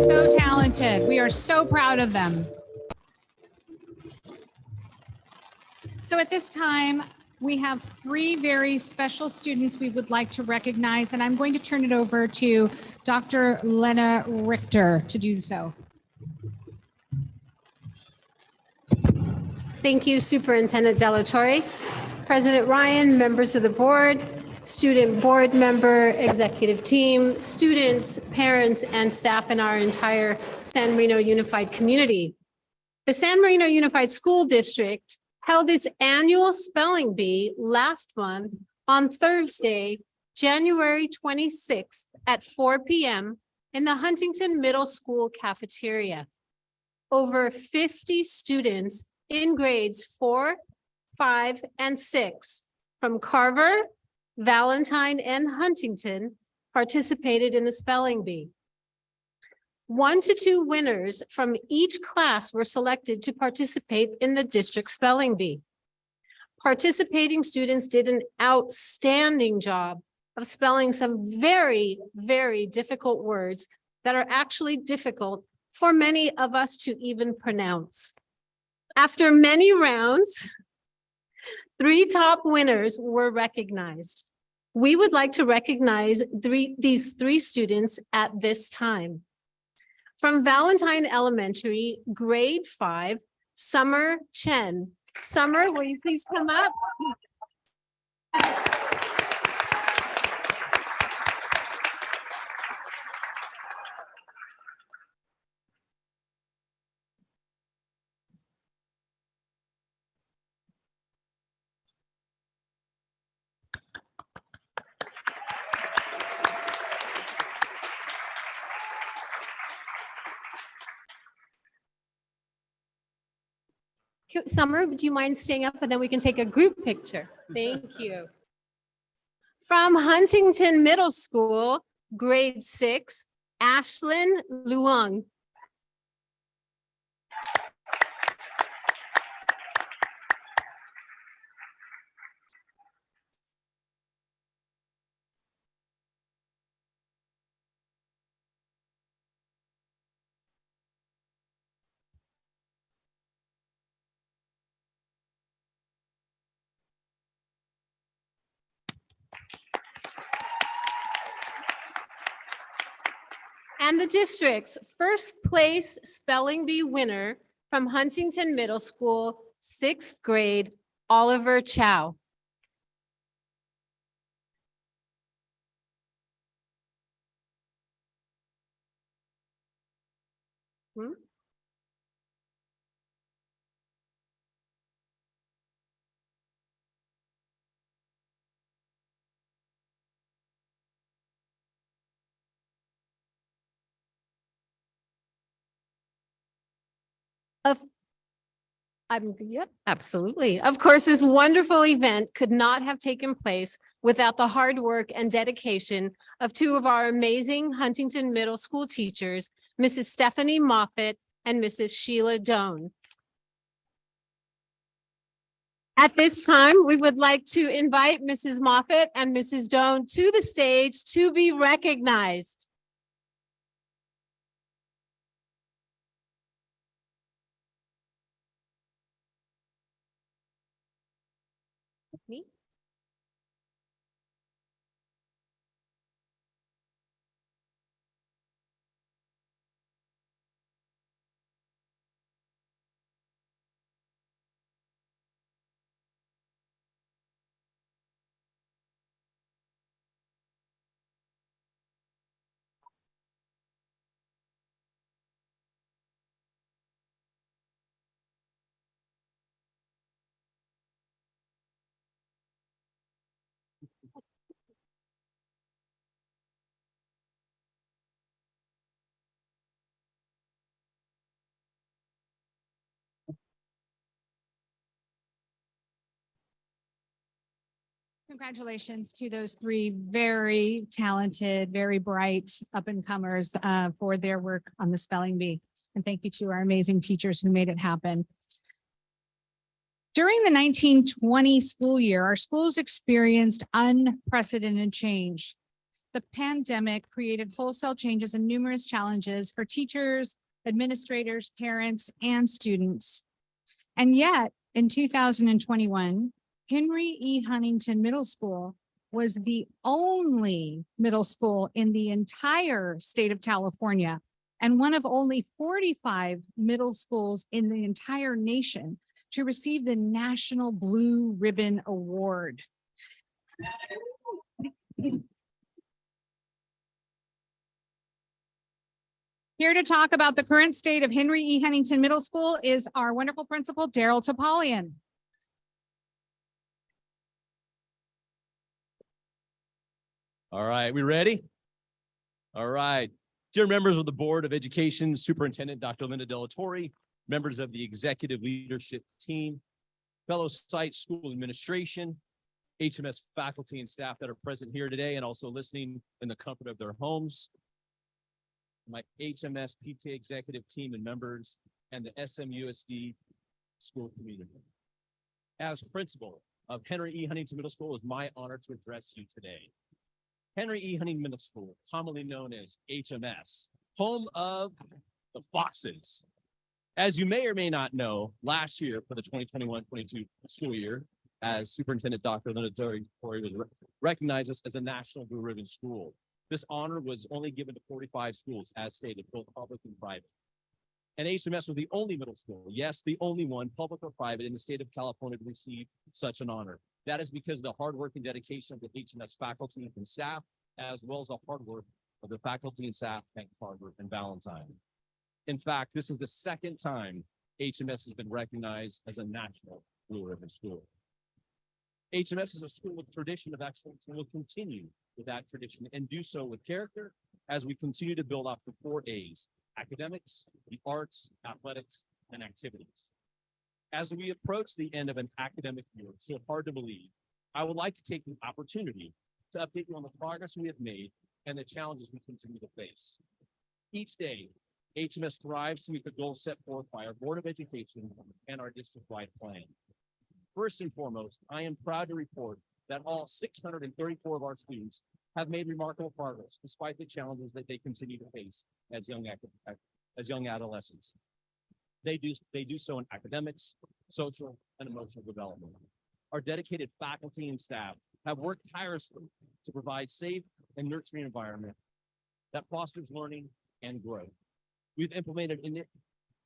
Speaker 4: So talented. We are so proud of them. So at this time, we have three very special students we would like to recognize, and I'm going to turn it over to Dr. Lena Richter to do so.
Speaker 11: Thank you, Superintendent Delatorre, President Ryan, members of the board, student board member, executive team, students, parents, and staff in our entire San Marino Unified community. The San Marino Unified School District held its annual spelling bee last month on Thursday, January 26th at 4 p.m. in the Huntington Middle School cafeteria. Over 50 students in grades 4, 5, and 6 from Carver, Valentine, and Huntington participated in the spelling bee. 1 to 2 winners from each class were selected to participate in the district spelling bee. Participating students did an outstanding job of spelling some very, very difficult words that are actually difficult for many of us to even pronounce. After many rounds, 3 top winners were recognized. We would like to recognize these 3 students at this time. From Valentine Elementary, grade 5, Summer Chen. Summer, will you please come up? Summer, do you mind staying up and then we can take a group picture? Thank you. From Huntington Middle School, grade 6, Ashlyn Luong. And the district's first place spelling bee winner from Huntington Middle School, 6th grade, Oliver Chow. Yep, absolutely. Of course, this wonderful event could not have taken place without the hard work and dedication of 2 of our amazing Huntington Middle School teachers, Mrs. Stephanie Moffett and Mrs. Sheila Doan. At this time, we would like to invite Mrs. Moffett and Mrs. Doan to the stage to be recognized.
Speaker 7: Me?
Speaker 4: Congratulations to those three very talented, very bright up and comers for their work on the spelling bee. And thank you to our amazing teachers who made it happen. During the 1920 school year, our schools experienced unprecedented change. The pandemic created wholesale changes and numerous challenges for teachers, administrators, parents, and students. And yet, in 2021, Henry E. Huntington Middle School was the only middle school in the entire state of California and one of only 45 middle schools in the entire nation to receive the National Blue Ribbon Award. Here to talk about the current state of Henry E. Huntington Middle School is our wonderful principal, Daryl Topalian.
Speaker 12: All right, we ready? All right. Dear members of the Board of Education, Superintendent Dr. Linda Delatorre, members of the executive leadership team, fellow site school administration, HMS faculty and staff that are present here today and also listening in the comfort of their homes, my HMS PTA executive team and members, and the SMUSD school community. As principal of Henry E. Huntington Middle School, it is my honor to address you today. Henry E. Huntington Middle School, commonly known as HMS, home of the Foxes. As you may or may not know, last year for the 2021-22 school year, as Superintendent Dr. Linda Delatorre was recognized as a National Blue Ribbon School. This honor was only given to 45 schools, as stated, both public and private. And HMS was the only middle school, yes, the only one, public or private, in the state of California to receive such an honor. That is because of the hard work and dedication of the HMS faculty and staff, as well as the hard work of the faculty and staff at Harvard and Valentine. In fact, this is the second time HMS has been recognized as a National Blue Ribbon School. HMS is a school with tradition of excellence and will continue with that tradition and do so with character as we continue to build off the 4 A's: academics, the arts, athletics, and activities. As we approach the end of an academic year, so hard to believe, I would like to take the opportunity to update you on the progress we have made and the challenges we continue to face. Each day, HMS thrives to meet the goals set forth by our Board of Education and our district-wide plan. First and foremost, I am proud to report that all 634 of our students have made remarkable progress despite the challenges that they continue to face as young adolescents. They do so in academics, social, and emotional development. Our dedicated faculty and staff have worked tirelessly to provide safe and nurturing environment that fosters learning and growth. We've implemented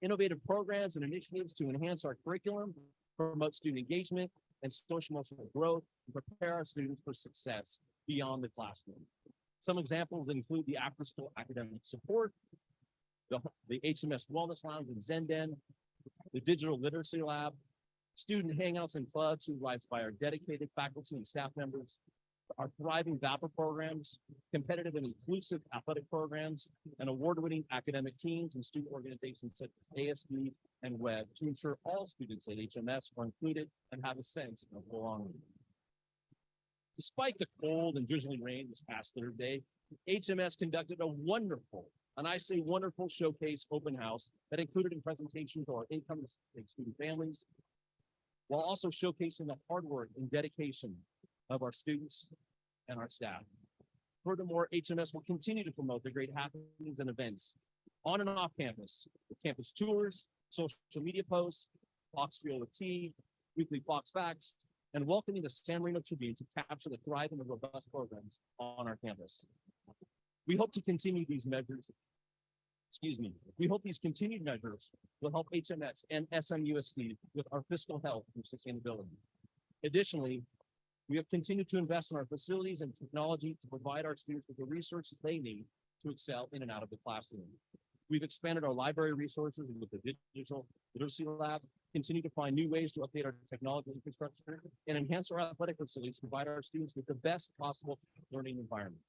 Speaker 12: innovative programs and initiatives to enhance our curriculum, promote student engagement and social emotional growth, and prepare our students for success beyond the classroom. Some examples include the after-school academic support, the HMS Wellness Lounge and Zenden, the Digital Literacy Lab, student hangouts and clubs supervised by our dedicated faculty and staff members, our thriving VAPA programs, competitive and inclusive athletic programs, and award-winning academic teams and student organizations such as ASB and WEB to ensure all students at HMS are included and have a sense of belonging. Despite the cold and drizzling rain this past Thursday, HMS conducted a wonderful, and I say wonderful, showcase open house that included a presentation to our incoming student families, while also showcasing the hard work and dedication of our students and our staff. Furthermore, HMS will continue to promote the great happenings and events on and off campus, with campus tours, social media posts, Fox 301T, weekly Fox Facts, and welcoming the San Marino Tribune to capture the thriving and robust programs on our campus. We hope to continue these measures. We hope these continued measures will help HMS and SMUSD with our fiscal health and sustainability. Additionally, we have continued to invest in our facilities and technology to provide our students with the resources they need to excel in and out of the classroom. We've expanded our library resources with the digital literacy lab, continue to find new ways to update our technology infrastructure, and enhance our athletic facilities to provide our students with the best possible learning environments.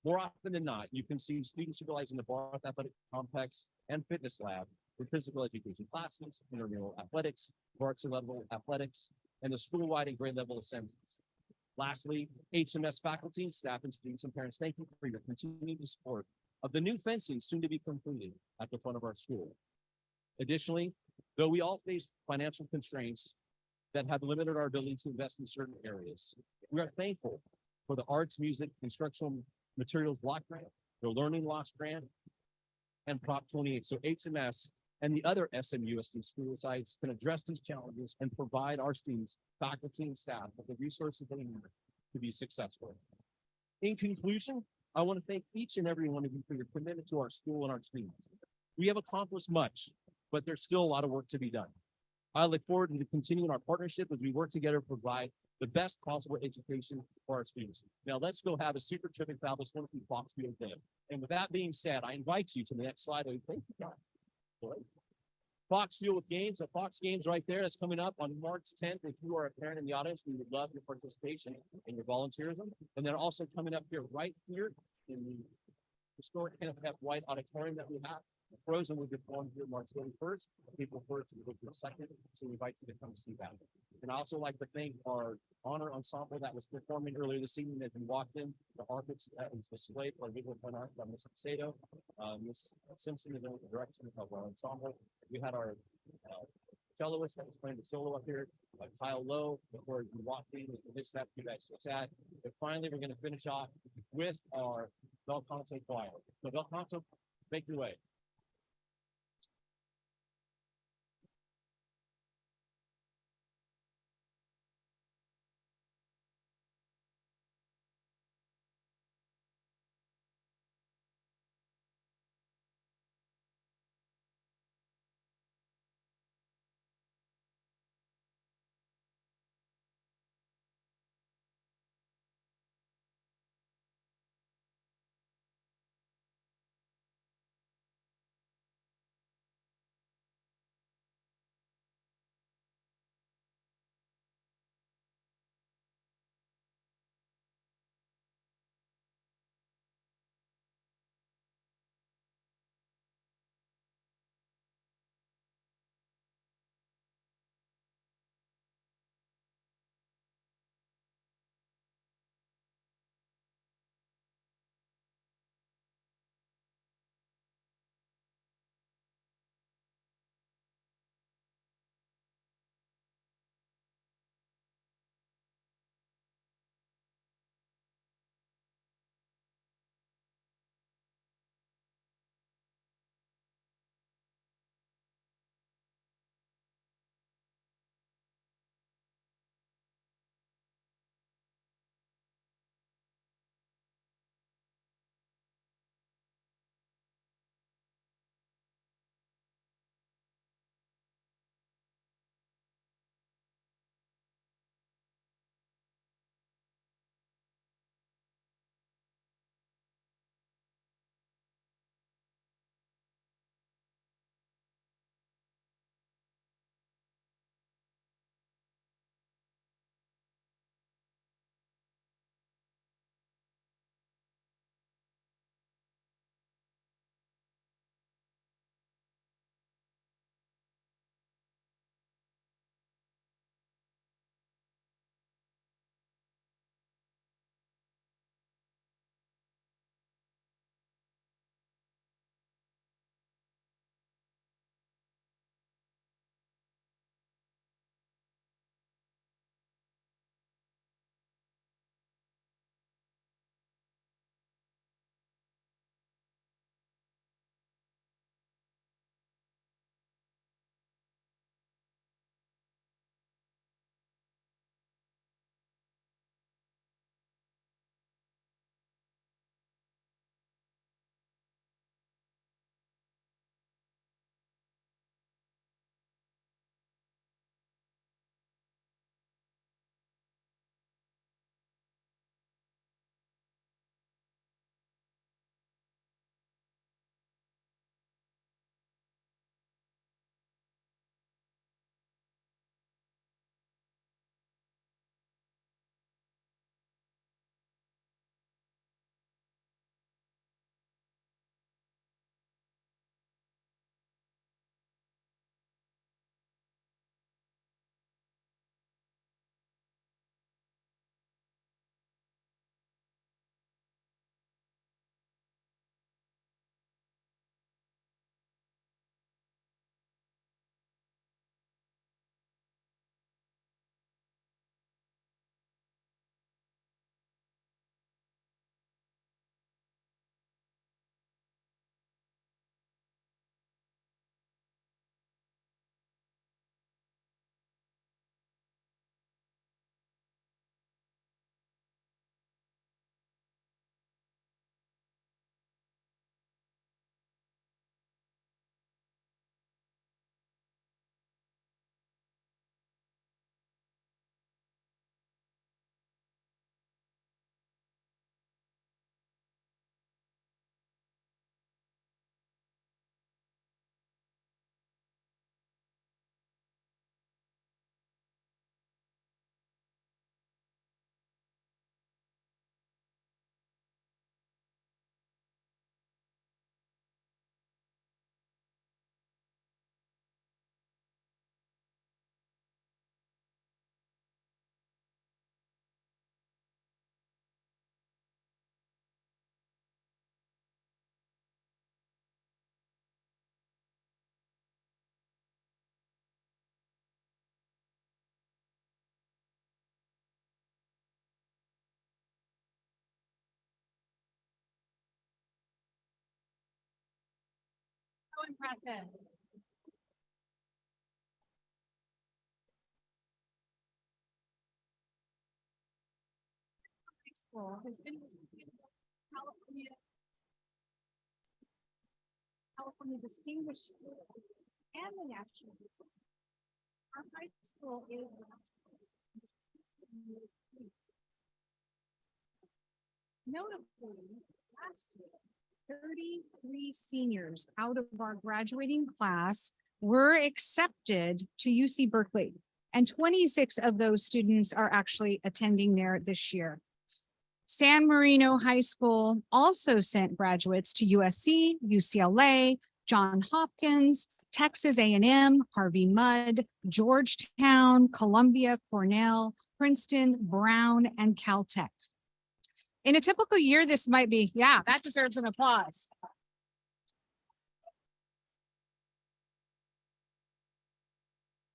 Speaker 12: More often than not, you can see students utilizing the Barth Athletic Complex and Fitness Lab for physical education classes, intramural athletics, varsity level athletics, and the school-wide and grade level assemblies. Lastly, HMS faculty, staff, and students and parents, thank you for your continued support of the new fencing soon to be completed at the front of our school. Additionally, though we all face financial constraints that have limited our ability to invest in certain areas, we are thankful for the arts, music, instructional materials block grant, the learning loss grant, and Prop 28. So HMS and the other SMUSD school sites can address these challenges and provide our students, faculty, and staff with the resources they need to be successful. In conclusion, I want to thank each and every one of you for your commitment to our school and our students. We have accomplished much, but there's still a lot of work to be done. I look forward to continuing our partnership as we work together to provide the best possible education for our students. Now let's go have a super terrific fabulous wonderful Fox Field Day. And with that being said, I invite you to the next slide. Thank you, God. Fox Field Games, a Fox Games right there that's coming up on March 10th. If you are a parent in the audience, we would love your participation and your volunteerism. And then also coming up here, right here in the historic Kenneth F. White Auditorium that we have. Frozen will be performed here March 31st, April 1st, and April 2nd. So we invite you to come see that. And I also like to thank our honor ensemble that was performing earlier this evening as we walked in. The artists that was displayed for visual fine art by Ms. Sato, Ms. Simpson in the direction of our ensemble. We had our celloist that was playing the solo up here, Kyle Lowe, before we walked in, we missed that too bad, so sad. But finally, we're going to finish off with our bel canto choir. So bel canto, make your way.
Speaker 4: impressive. High school has been receiving California Distinguished School and the National. Our high school is notably last year, 33 seniors out of our graduating class were accepted to UC Berkeley, and 26 of those students are actually attending there this year. San Marino High School also sent graduates to USC, UCLA, Johns Hopkins, Texas A&M, Harvey Mudd, Georgetown, Columbia, Cornell, Princeton, Brown, and Caltech. In a typical year, this might be, yeah, that deserves an applause.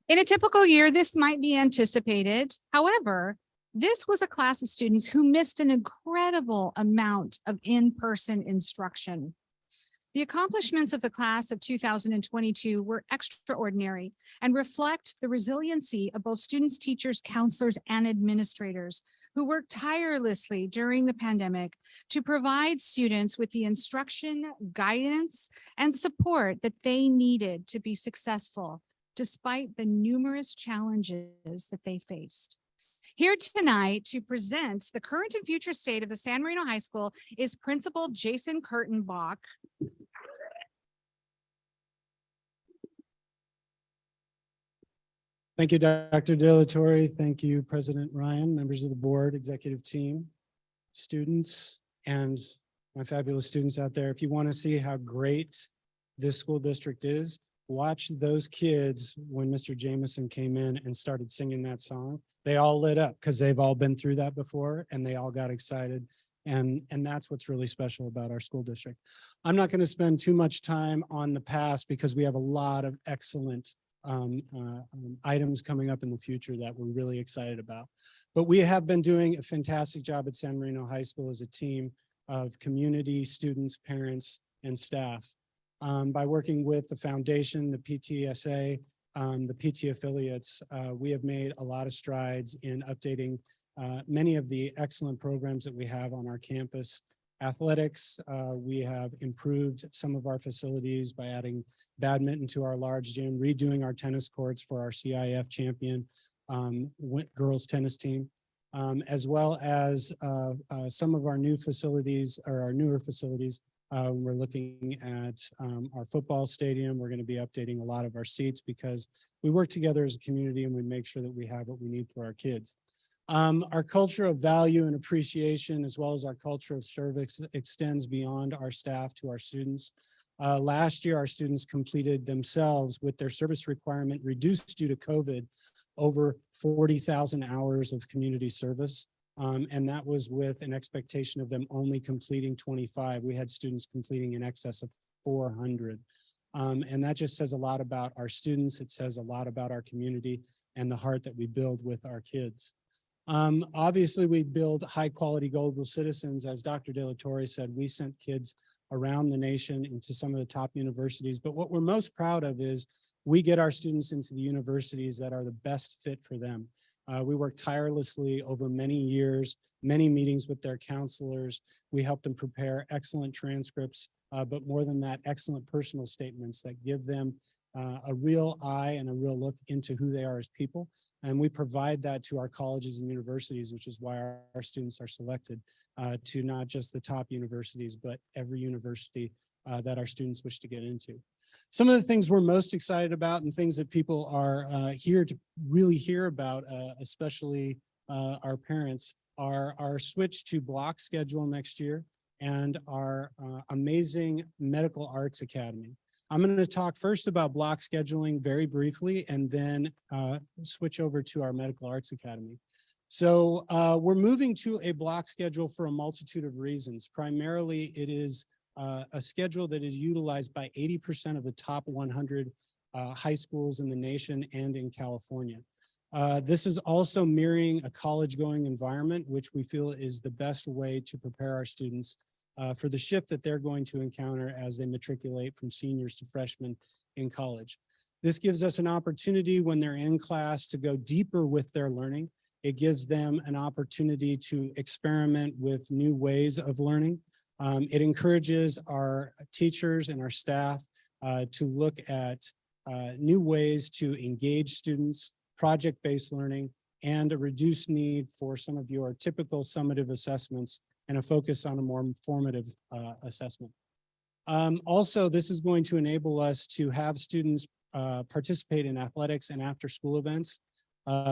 Speaker 4: In a typical year, this might be anticipated. However, this was a class of students who missed an incredible amount of in-person instruction. The accomplishments of the class of 2022 were extraordinary and reflect the resiliency of both students, teachers, counselors, and administrators who worked tirelessly during the pandemic to provide students with the instruction, guidance, and support that they needed to be successful, despite the numerous challenges that they faced. Here tonight to present the current and future state of the San Marino High School is Principal Jason Kurtenbach.
Speaker 13: Thank you, Dr. De La Torre. Thank you, President Ryan, members of the board, executive team, students, and my fabulous students out there. If you want to see how great this school district is, watch those kids when Mr. Jameson came in and started singing that song. They all lit up because they've all been through that before and they all got excited. And that's what's really special about our school district. I'm not going to spend too much time on the past because we have a lot of excellent items coming up in the future that we're really excited about. But we have been doing a fantastic job at San Marino High School as a team of community, students, parents, and staff. By working with the foundation, the PTSA, the PT affiliates, we have made a lot of strides in updating many of the excellent programs that we have on our campus. Athletics, we have improved some of our facilities by adding badminton to our large gym, redoing our tennis courts for our CIF champion girls tennis team, as well as some of our new facilities or our newer facilities. We're looking at our football stadium. We're going to be updating a lot of our seats because we work together as a community and we make sure that we have what we need for our kids. Our culture of value and appreciation, as well as our culture of service, extends beyond our staff to our students. Last year, our students completed themselves with their service requirement reduced due to COVID over 40,000 hours of community service. And that was with an expectation of them only completing 25. We had students completing in excess of 400. And that just says a lot about our students. It says a lot about our community and the heart that we build with our kids. Obviously, we build high quality global citizens. As Dr. De La Torre said, we sent kids around the nation into some of the top universities. But what we're most proud of is we get our students into the universities that are the best fit for them. We work tirelessly over many years, many meetings with their counselors. We help them prepare excellent transcripts, but more than that, excellent personal statements that give them a real eye and a real look into who they are as people. And we provide that to our colleges and universities, which is why our students are selected to not just the top universities, but every university that our students wish to get into. Some of the things we're most excited about and things that people are here to really hear about, especially our parents, are our switch to block schedule next year and our amazing Medical Arts Academy. I'm going to talk first about block scheduling very briefly and then switch over to our Medical Arts Academy. So we're moving to a block schedule for a multitude of reasons. Primarily, it is a schedule that is utilized by 80% of the top 100 high schools in the nation and in California. This is also mirroring a college-going environment, which we feel is the best way to prepare our students for the shift that they're going to encounter as they matriculate from seniors to freshmen in college. This gives us an opportunity when they're in class to go deeper with their learning. It gives them an opportunity to experiment with new ways of learning. It encourages our teachers and our staff to look at new ways to engage students, project-based learning, and a reduced need for some of your typical summative assessments and a focus on a more formative assessment. Also, this is going to enable us to have students participate in athletics and after-school events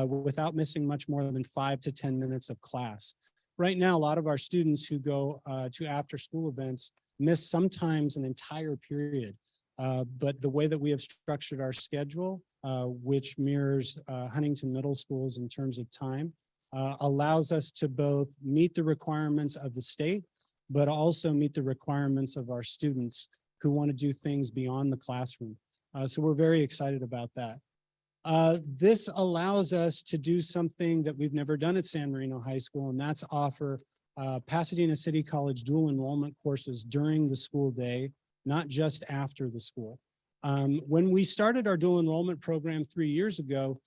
Speaker 13: without missing much more than 5 to 10 minutes of class. Right now, a lot of our students who go to after-school events miss sometimes an entire period. But the way that we have structured our schedule, which mirrors Huntington Middle Schools in terms of time, allows us to both meet the requirements of the state, but also meet the requirements of our students who want to do things beyond the classroom. So we're very excited about that. This allows us to do something that we've never done at San Marino High School, and that's offer Pasadena City College dual enrollment courses during the school day, not just after the school. When we started our dual enrollment program 3 years ago,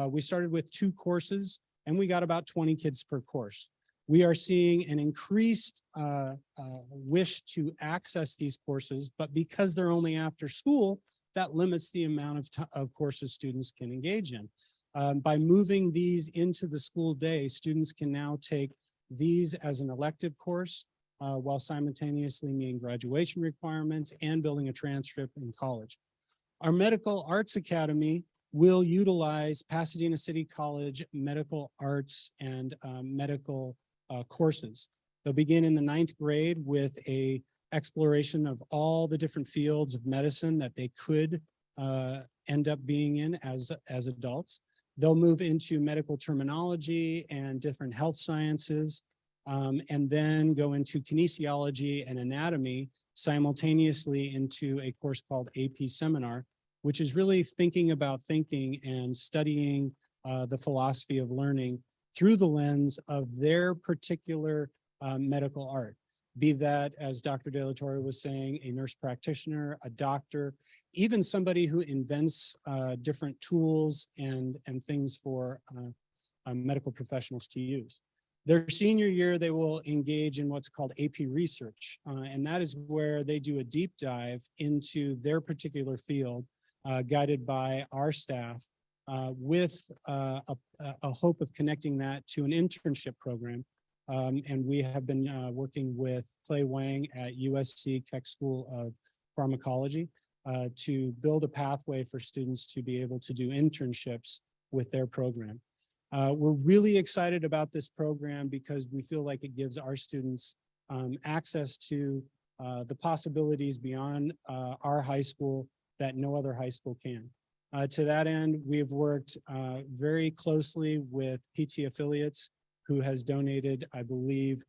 Speaker 13: we started with 2 courses and we got about 20 kids per course. We are seeing an increased wish to access these courses, but because they're only after school, that limits the amount of courses students can engage in. By moving these into the school day, students can now take these as an elective course while simultaneously meeting graduation requirements and building a transcript in college. Our Medical Arts Academy will utilize Pasadena City College medical arts and medical courses. They'll begin in the 9th grade with a exploration of all the different fields of medicine that they could end up being in as adults. They'll move into medical terminology and different health sciences, and then go into kinesiology and anatomy simultaneously into a course called AP Seminar, which is really thinking about thinking and studying the philosophy of learning through the lens of their particular medical art. Be that, as Dr. De La Torre was saying, a nurse practitioner, a doctor, even somebody who invents different tools and things for medical professionals to use. Their senior year, they will engage in what's called AP research, and that is where they do a deep dive into their particular field, guided by our staff, with a hope of connecting that to an internship program. And we have been working with Clay Wang at USC Keck School of Pharmacology to build a pathway for students to be able to do internships with their program. We're really excited about this program because we feel like it gives our students access to the possibilities beyond our high school that no other high school can. To that end, we've worked very closely with PT Affiliates, who has donated, I believe,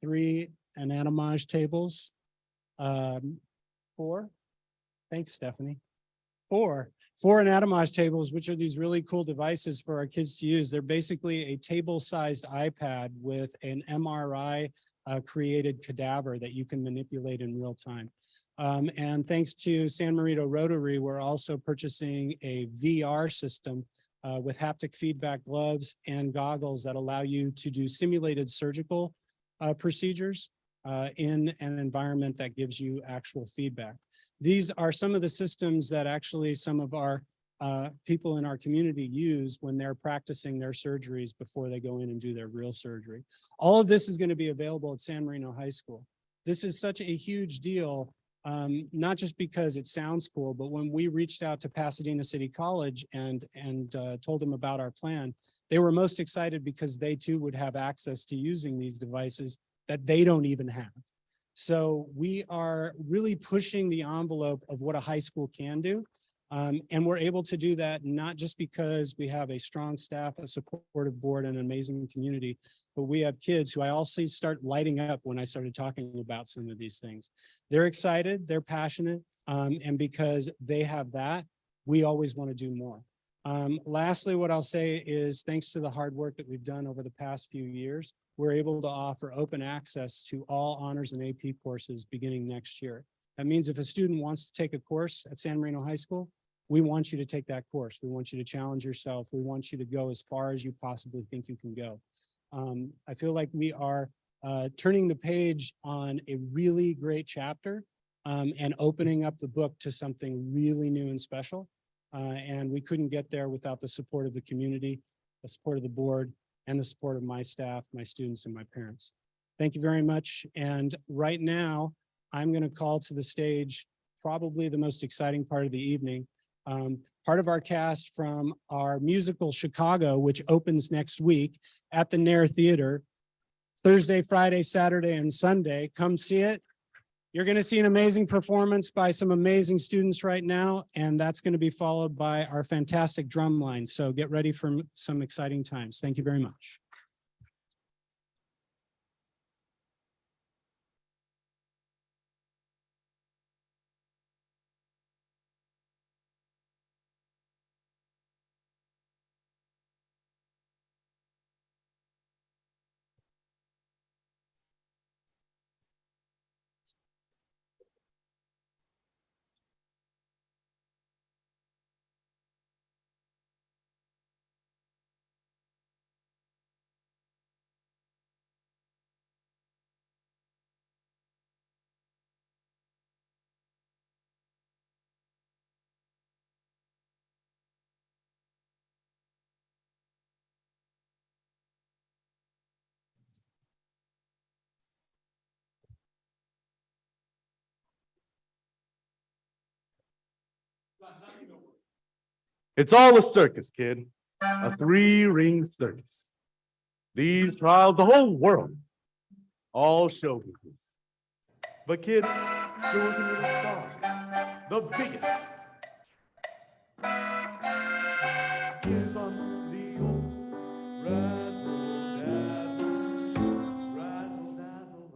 Speaker 13: 3 anatomage tables. 4? Thanks, Stephanie. 4 anatomage tables, which are these really cool devices for our kids to use. They're basically a table-sized iPad with an MRI created cadaver that you can manipulate in real time. And thanks to San Marino Rotary, we're also purchasing a VR system with haptic feedback gloves and goggles that allow you to do simulated surgical procedures in an environment that gives you actual feedback. These are some of the systems that actually some of our people in our community use when they're practicing their surgeries before they go in and do their real surgery. All of this is going to be available at San Marino High School. This is such a huge deal, not just because it sounds cool, but when we reached out to Pasadena City College and told them about our plan, they were most excited because they too would have access to using these devices that they don't even have. So we are really pushing the envelope of what a high school can do. And we're able to do that not just because we have a strong staff, a supportive board, and an amazing community, but we have kids who I also start lighting up when I started talking about some of these things. They're excited, they're passionate, and because they have that, we always want to do more. Lastly, what I'll say is thanks to the hard work that we've done over the past few years, we're able to offer open access to all honors and AP courses beginning next year. That means if a student wants to take a course at San Marino High School, we want you to take that course. We want you to challenge yourself. We want you to go as far as you possibly think you can go. I feel like we are turning the page on a really great chapter and opening up the book to something really new and special. And we couldn't get there without the support of the community, the support of the board, and the support of my staff, my students, and my parents. Thank you very much. And right now, I'm going to call to the stage probably the most exciting part of the evening. Part of our cast from our musical Chicago, which opens next week at the Nair Theater, Thursday, Friday, Saturday, and Sunday. Come see it. You're going to see an amazing performance by some amazing students right now, and that's going to be followed by our fantastic drum line. So get ready for some exciting times. Thank you very much.
Speaker 14: It's all a circus, kid. A three-ring circus. These trials, the whole world, all show business. But kid, there was a little star, the biggest. Is on the old razzle-dazzle, razzle-dazzle.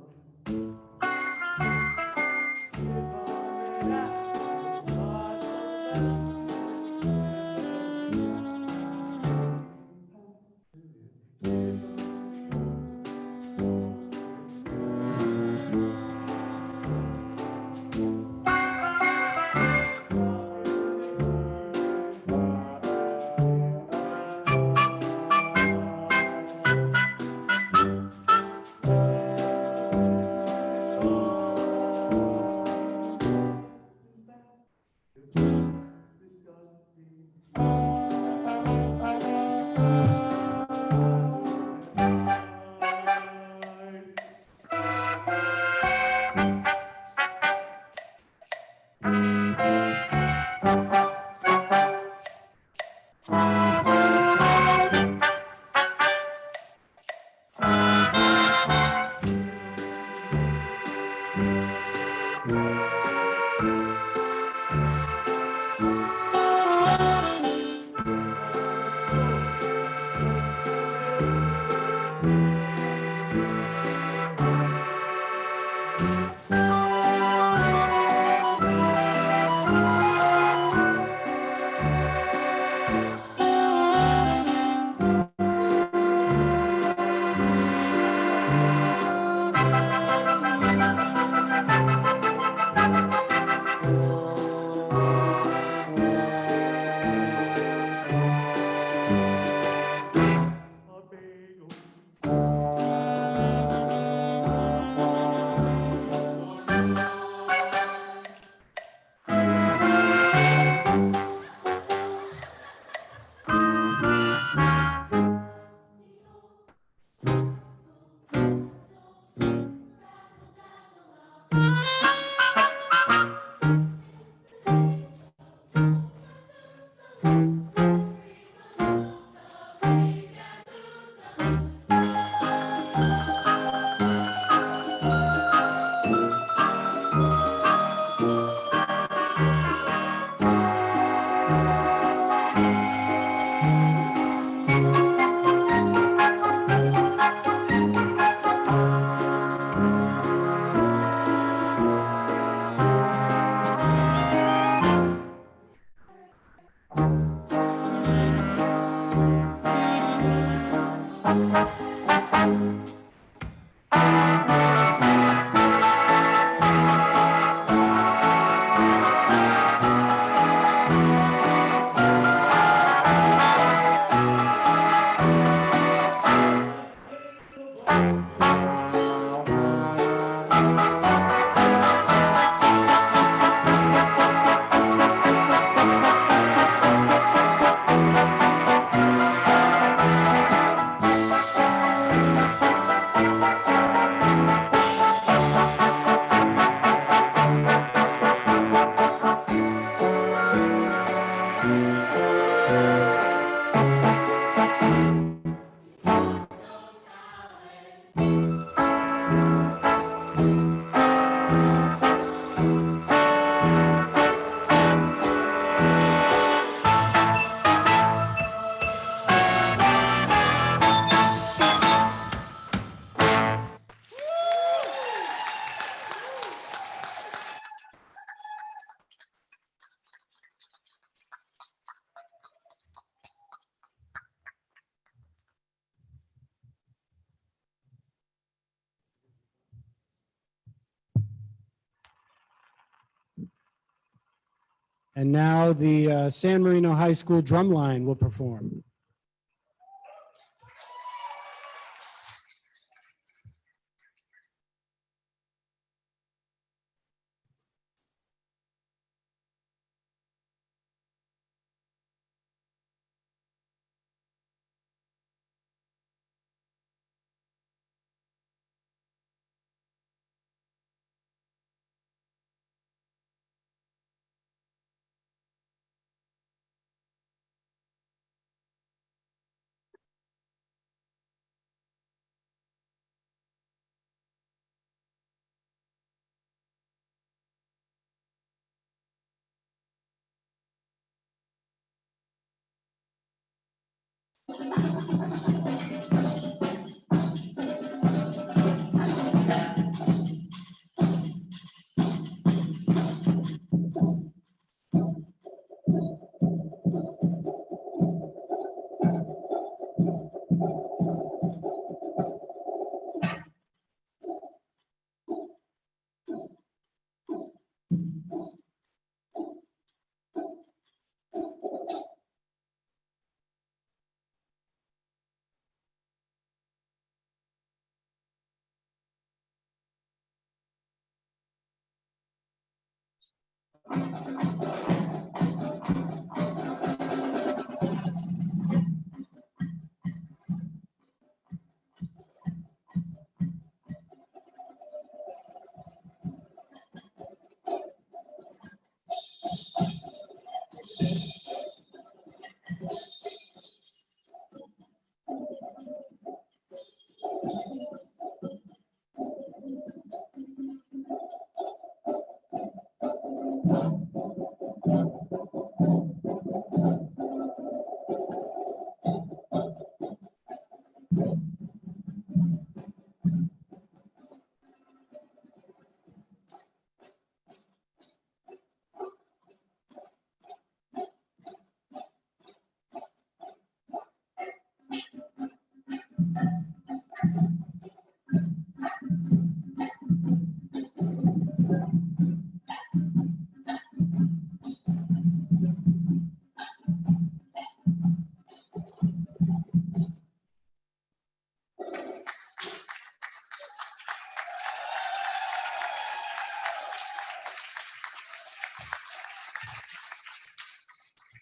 Speaker 13: And now the San Marino High School Drumline will perform.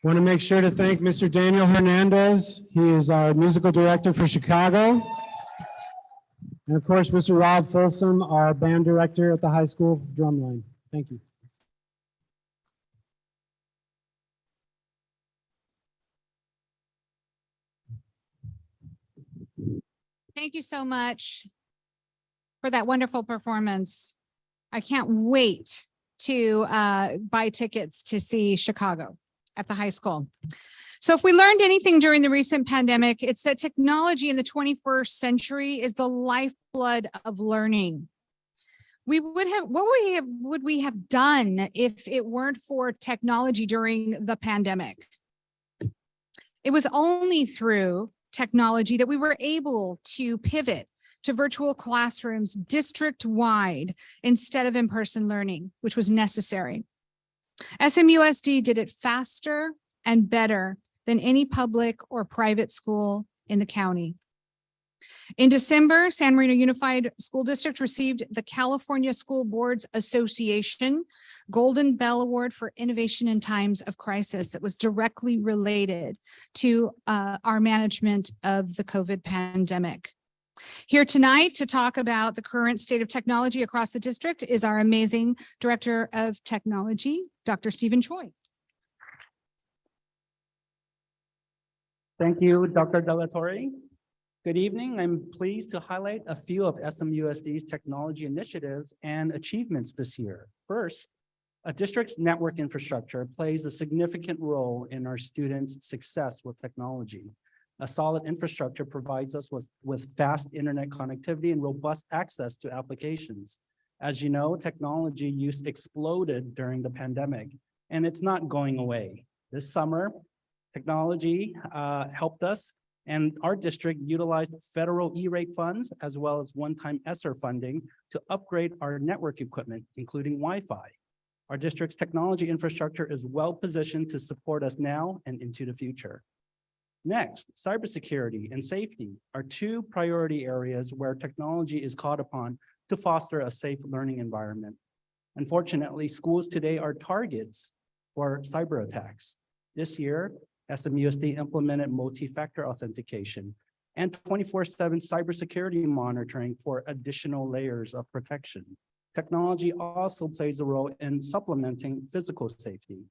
Speaker 13: Want to make sure to thank Mr. Daniel Hernandez. He is our musical director for Chicago. And of course, Mr. Rob Folsom, our band director at the high school drumline. Thank you.
Speaker 4: Thank you so much for that wonderful performance. I can't wait to buy tickets to see Chicago at the high school. So if we learned anything during the recent pandemic, it's that technology in the 21st century is the lifeblood of learning. What would we have done if it weren't for technology during the pandemic? It was only through technology that we were able to pivot to virtual classrooms district-wide instead of in-person learning, which was necessary. SMUSD did it faster and better than any public or private school in the county. In December, San Marino Unified School District received the California School Boards Association Golden Bell Award for Innovation in Times of Crisis that was directly related to our management of the COVID pandemic. Here tonight to talk about the current state of technology across the district is our amazing Director of Technology, Dr. Stephen Choi.
Speaker 1: Thank you, Dr. Delatorre. Good evening. I'm pleased to highlight a few of SMUSD's technology initiatives and achievements this year. First, a district's network infrastructure plays a significant role in our students' success with technology. A solid infrastructure provides us with fast internet connectivity and robust access to applications. As you know, technology use exploded during the pandemic, and it's not going away. This summer, technology helped us, and our district utilized federal E-rate funds as well as one-time ESSER funding to upgrade our network equipment, including Wi-Fi. Our district's technology infrastructure is well positioned to support us now and into the future. Next, cybersecurity and safety are two priority areas where technology is called upon to foster a safe learning environment. Unfortunately, schools today are targets for cyber attacks. This year, SMUSD implemented multi-factor authentication and 24/7 cybersecurity monitoring for additional layers of protection. Technology also plays a role in supplementing physical safety.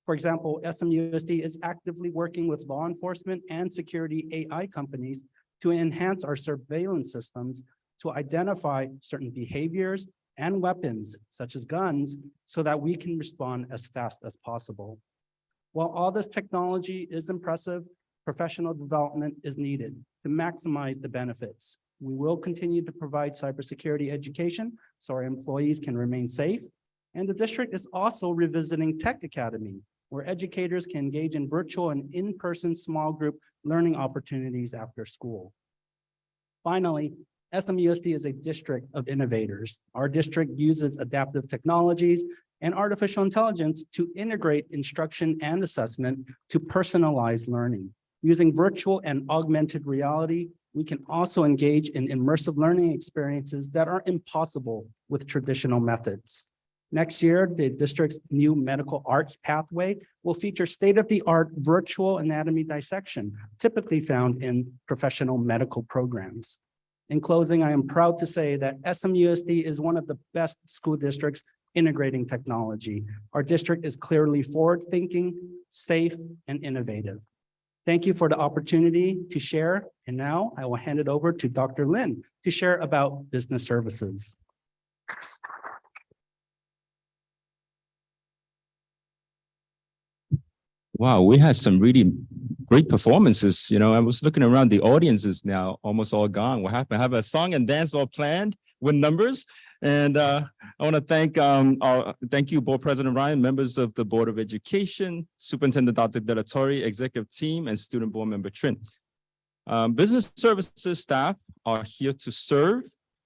Speaker 1: For example, SMUSD is actively working with law enforcement and security AI companies to enhance our surveillance systems to identify certain behaviors and weapons, such as guns, so that we can respond as fast as possible. While all this technology is impressive, professional development is needed to maximize the benefits. We will continue to provide cybersecurity education so our employees can remain safe. And the district is also revisiting Tech Academy, where educators can engage in virtual and in-person small group learning opportunities after school. Finally, SMUSD is a district of innovators. Our district uses adaptive technologies and artificial intelligence to integrate instruction and assessment to personalize learning. Using virtual and augmented reality, we can also engage in immersive learning experiences that are impossible with traditional methods. Next year, the district's new medical arts pathway will feature state-of-the-art virtual anatomy dissection, typically found in professional medical programs. In closing, I am proud to say that SMUSD is one of the best school districts integrating technology. Our district is clearly forward-thinking, safe, and innovative. Thank you for the opportunity to share. And now I will hand it over to Dr. Lin to share about business services.
Speaker 15: Wow, we had some really great performances. You know, I was looking around, the audiences now almost all gone. What happened? I have a song and dance all planned with numbers. And I want to thank you, Board President Ryan, members of the Board of Education, Superintendent Dr. De La Torre, executive team, and student board member Trin. Business services staff are here to serve,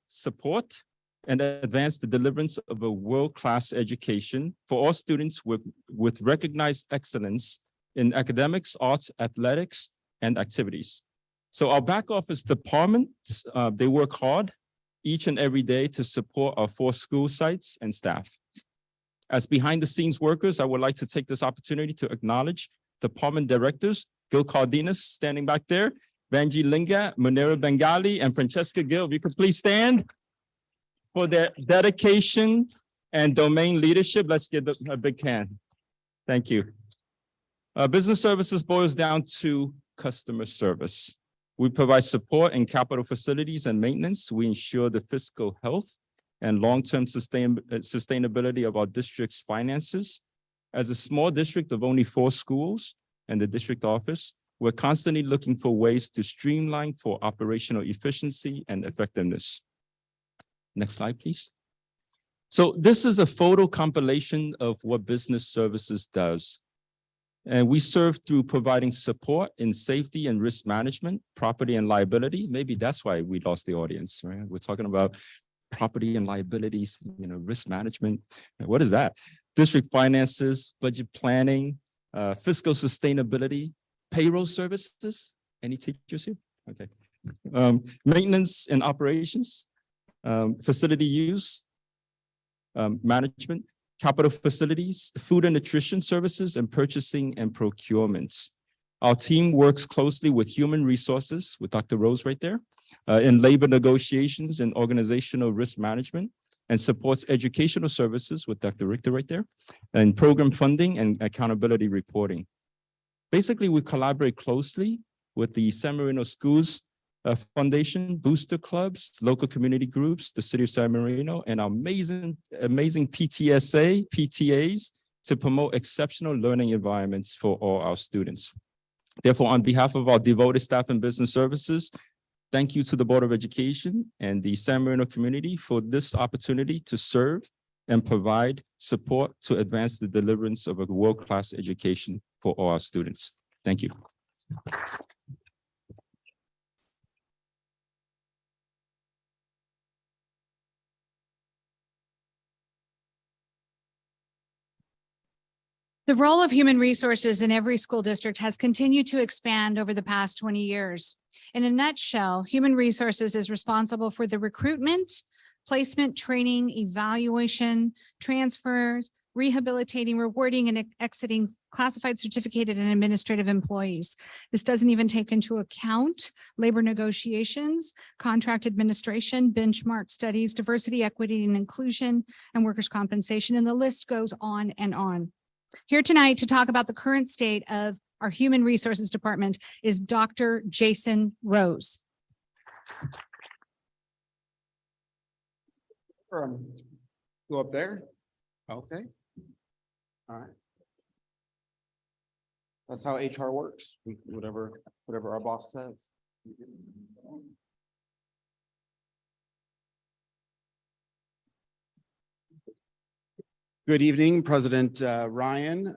Speaker 15: support, and advance the deliverance of a world-class education for all students with recognized excellence in academics, arts, athletics, and activities. So our back office department, they work hard each and every day to support our 4 school sites and staff. As behind-the-scenes workers, I would like to take this opportunity to acknowledge department directors, Gil Cardenas, standing back there, Banji Linga, Munira Bengali, and Francesca Gill. If you could please stand for their dedication and domain leadership. Let's give them a big hand. Thank you. Business services boils down to customer service. We provide support in capital facilities and maintenance. We ensure the fiscal health and long-term sustainability of our district's finances. As a small district of only 4 schools and the district office, we're constantly looking for ways to streamline for operational efficiency and effectiveness. Next slide, please. So this is a photo compilation of what business services does. And we serve through providing support in safety and risk management, property and liability. Maybe that's why we lost the audience, right? We're talking about property and liabilities, you know, risk management. What is that? District finances, budget planning, fiscal sustainability, payroll services. Any teachers here? Okay. Maintenance and operations, facility use, management, capital facilities, food and nutrition services, and purchasing and procurements. Our team works closely with human resources, with Dr. Rose right there, in labor negotiations and organizational risk management, and supports educational services with Dr. Richter right there, and program funding and accountability reporting. Basically, we collaborate closely with the San Marino Schools Foundation, booster clubs, local community groups, the city of San Marino, and our amazing PTSA, PTAs to promote exceptional learning environments for all our students. Therefore, on behalf of our devoted staff and business services, thank you to the Board of Education and the San Marino community for this opportunity to serve and provide support to advance the deliverance of a world-class education for all our students. Thank you.
Speaker 4: The role of human resources in every school district has continued to expand over the past 20 years. In a nutshell, human resources is responsible for the recruitment, placement, training, evaluation, transfers, rehabilitating, rewarding, and exiting classified, certificated, and administrative employees. This doesn't even take into account labor negotiations, contract administration, benchmark studies, diversity, equity, and inclusion, and workers' compensation, and the list goes on and on. Here tonight to talk about the current state of our Human Resources Department is Dr. Jason Rose.
Speaker 16: Go up there. Okay. All right. That's how HR works. Whatever our boss says. Good evening, President Ryan,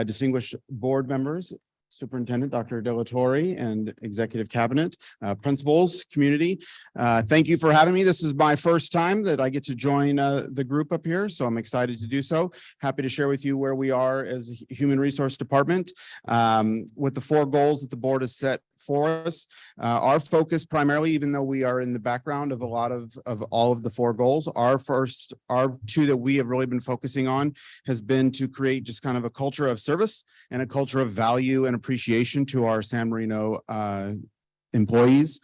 Speaker 16: distinguished board members, Superintendent Dr. Delatorre, and Executive Cabinet, principals, community. Thank you for having me. This is my first time that I get to join the group up here, so I'm excited to do so. Happy to share with you where we are as a Human Resource Department with the 4 goals that the board has set for us. Our focus primarily, even though we are in the background of a lot of all of the 4 goals, our 2 that we have really been focusing on has been to create just kind of a culture of service and a culture of value and appreciation to our San Marino employees.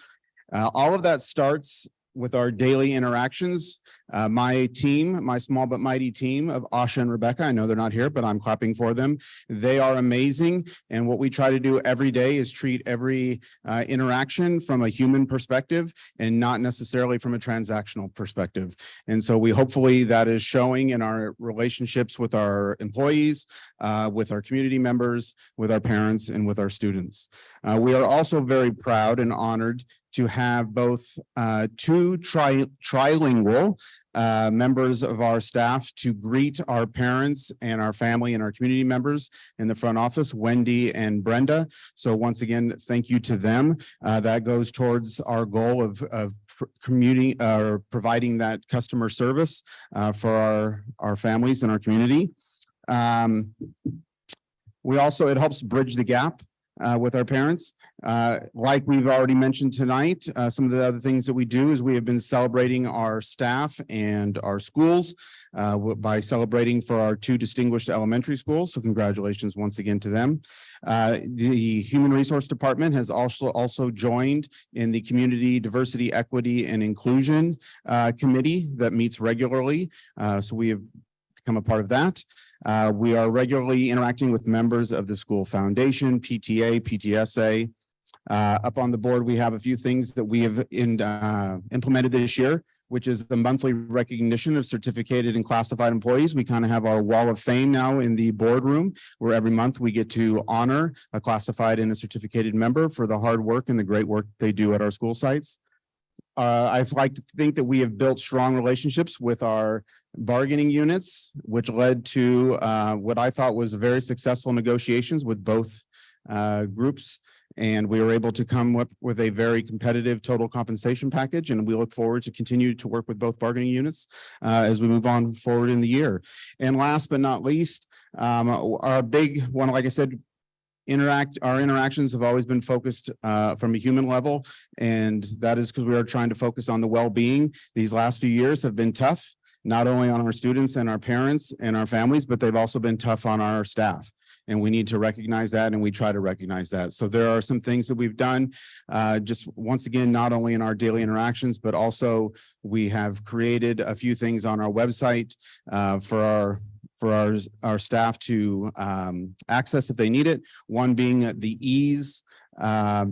Speaker 16: All of that starts with our daily interactions. My team, my small but mighty team of Asha and Rebecca, I know they're not here, but I'm clapping for them. They are amazing. And what we try to do every day is treat every interaction from a human perspective and not necessarily from a transactional perspective. And so hopefully that is showing in our relationships with our employees, with our community members, with our parents, and with our students. We are also very proud and honored to have both 2 trilingual members of our staff to greet our parents and our family and our community members in the front office, Wendy and Brenda. So once again, thank you to them. That goes towards our goal of providing that customer service for our families and our community. It helps bridge the gap with our parents. Like we've already mentioned tonight, some of the other things that we do is we have been celebrating our staff and our schools by celebrating for our 2 distinguished elementary schools. So congratulations once again to them. The Human Resource Department has also joined in the Community Diversity, Equity, and Inclusion Committee that meets regularly. So we have become a part of that. We are regularly interacting with members of the school foundation, PTA, PTSA. Up on the board, we have a few things that we have implemented this year, which is the monthly recognition of certificated and classified employees. We kind of have our wall of fame now in the boardroom, where every month we get to honor a classified and a certificated member for the hard work and the great work they do at our school sites. I'd like to think that we have built strong relationships with our bargaining units, which led to what I thought was very successful negotiations with both groups. And we were able to come up with a very competitive total compensation package. And we look forward to continue to work with both bargaining units as we move on forward in the year. And last but not least, our big one, like I said, our interactions have always been focused from a human level, and that is because we are trying to focus on the well-being. These last few years have been tough, not only on our students and our parents and our families, but they've also been tough on our staff. And we need to recognize that, and we try to recognize that. So there are some things that we've done, just once again, not only in our daily interactions, but also we have created a few things on our website for our staff to access if they need it. One being the EASE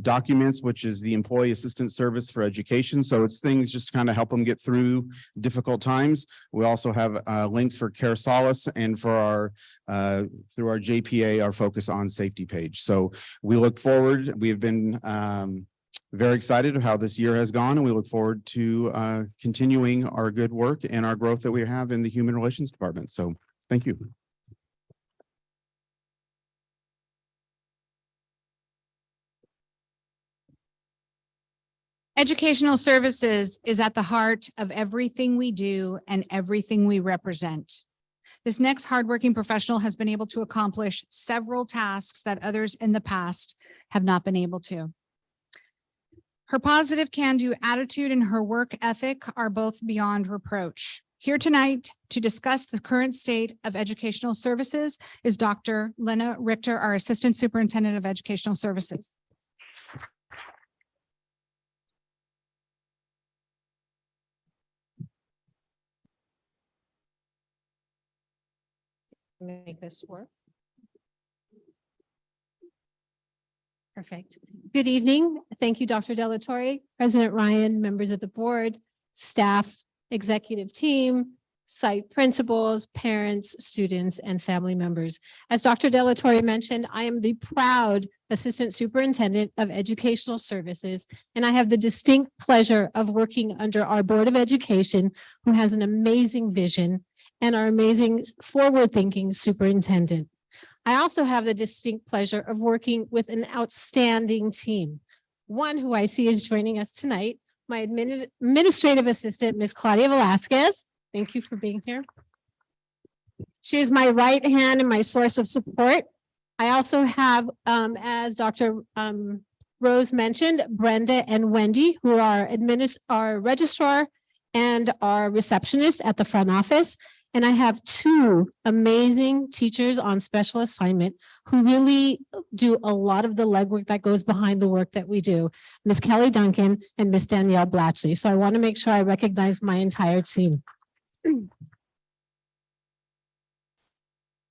Speaker 16: documents, which is the Employee Assistance Service for Education. So it's things just kind of help them get through difficult times. We also have links for Care Solace and for our through our JPA, our Focus on Safety page. So we look forward. We have been very excited how this year has gone, and we look forward to continuing our good work and our growth that we have in the Human Relations Department. So thank you.
Speaker 4: Educational services is at the heart of everything we do and everything we represent. This next hardworking professional has been able to accomplish several tasks that others in the past have not been able to. Her positive can-do attitude and her work ethic are both beyond reproach. Here tonight to discuss the current state of educational services is Dr. Lena Richter, our Assistant Superintendent of Educational Services.
Speaker 11: Make this work. Perfect. Good evening. Thank you, Dr. Delatorre, President Ryan, members of the board, staff, executive team, site principals, parents, students, and family members. As Dr. Delatorre mentioned, I am the proud Assistant Superintendent of Educational Services, and I have the distinct pleasure of working under our Board of Education, who has an amazing vision, and our amazing forward-thinking superintendent. I also have the distinct pleasure of working with an outstanding team. One who I see is joining us tonight, my administrative assistant, Ms. Claudia Velasquez. Thank you for being here. She is my right hand and my source of support. I also have, as Dr. Rose mentioned, Brenda and Wendy, who are our registrar and our receptionist at the front office. And I have two amazing teachers on special assignment who really do a lot of the legwork that goes behind the work that we do, Ms. Kelly Duncan and Ms. Danielle Blatchley. So I want to make sure I recognize my entire team.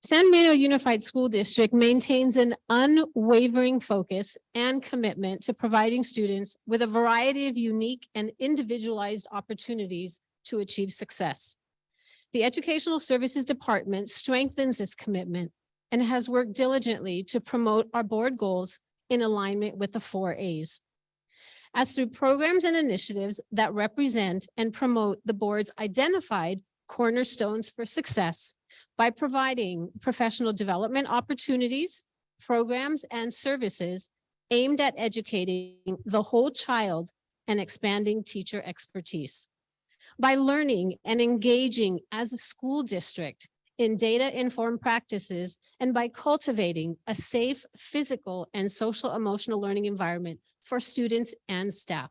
Speaker 11: San Marino Unified School District maintains an unwavering focus and commitment to providing students with a variety of unique and individualized opportunities to achieve success. The Educational Services Department strengthens this commitment and has worked diligently to promote our board goals in alignment with the 4 A's. As through programs and initiatives that represent and promote the board's identified cornerstones for success by providing professional development opportunities, programs, and services aimed at educating the whole child and expanding teacher expertise. By learning and engaging as a school district in data-informed practices, and by cultivating a safe physical and social emotional learning environment for students and staff.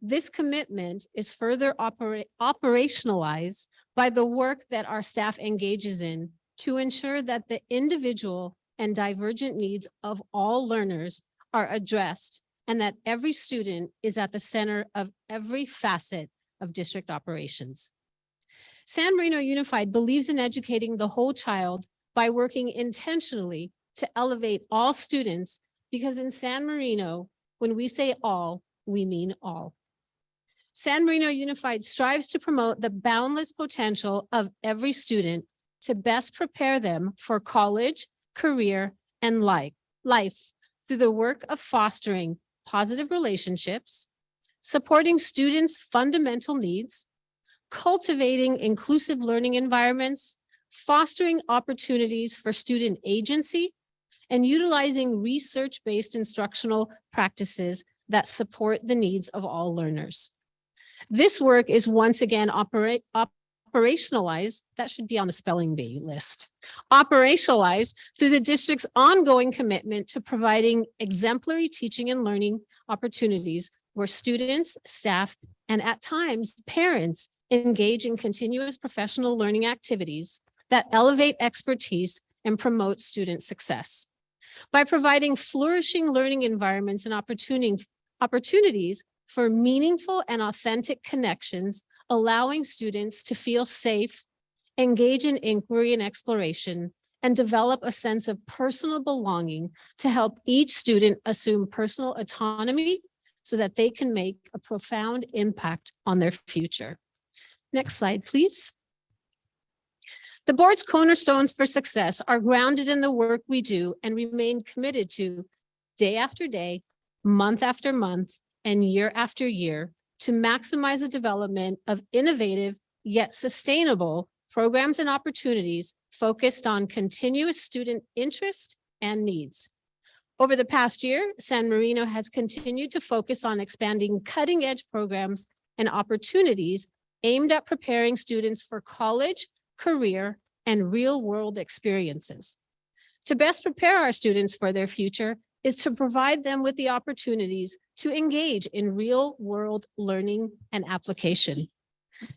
Speaker 11: This commitment is further operationalized by the work that our staff engages in to ensure that the individual and divergent needs of all learners are addressed and that every student is at the center of every facet of district operations. San Marino Unified believes in educating the whole child by working intentionally to elevate all students, because in San Marino, when we say all, we mean all. San Marino Unified strives to promote the boundless potential of every student to best prepare them for college, career, and life through the work of fostering positive relationships, supporting students' fundamental needs, cultivating inclusive learning environments, fostering opportunities for student agency, and utilizing research-based instructional practices that support the needs of all learners. This work is once again operationalized, that should be on the spelling bee list, operationalized through the district's ongoing commitment to providing exemplary teaching and learning opportunities where students, staff, and at times parents engage in continuous professional learning activities that elevate expertise and promote student success. By providing flourishing learning environments and opportunities for meaningful and authentic connections, allowing students to feel safe, engage in inquiry and exploration, and develop a sense of personal belonging to help each student assume personal autonomy so that they can make a profound impact on their future. Next slide, please. The board's cornerstones for success are grounded in the work we do and remain committed to day after day, month after month, and year after year to maximize the development of innovative yet sustainable programs and opportunities focused on continuous student interest and needs. Over the past year, San Marino has continued to focus on expanding cutting-edge programs and opportunities aimed at preparing students for college, career, and real-world experiences. To best prepare our students for their future is to provide them with the opportunities to engage in real-world learning and application.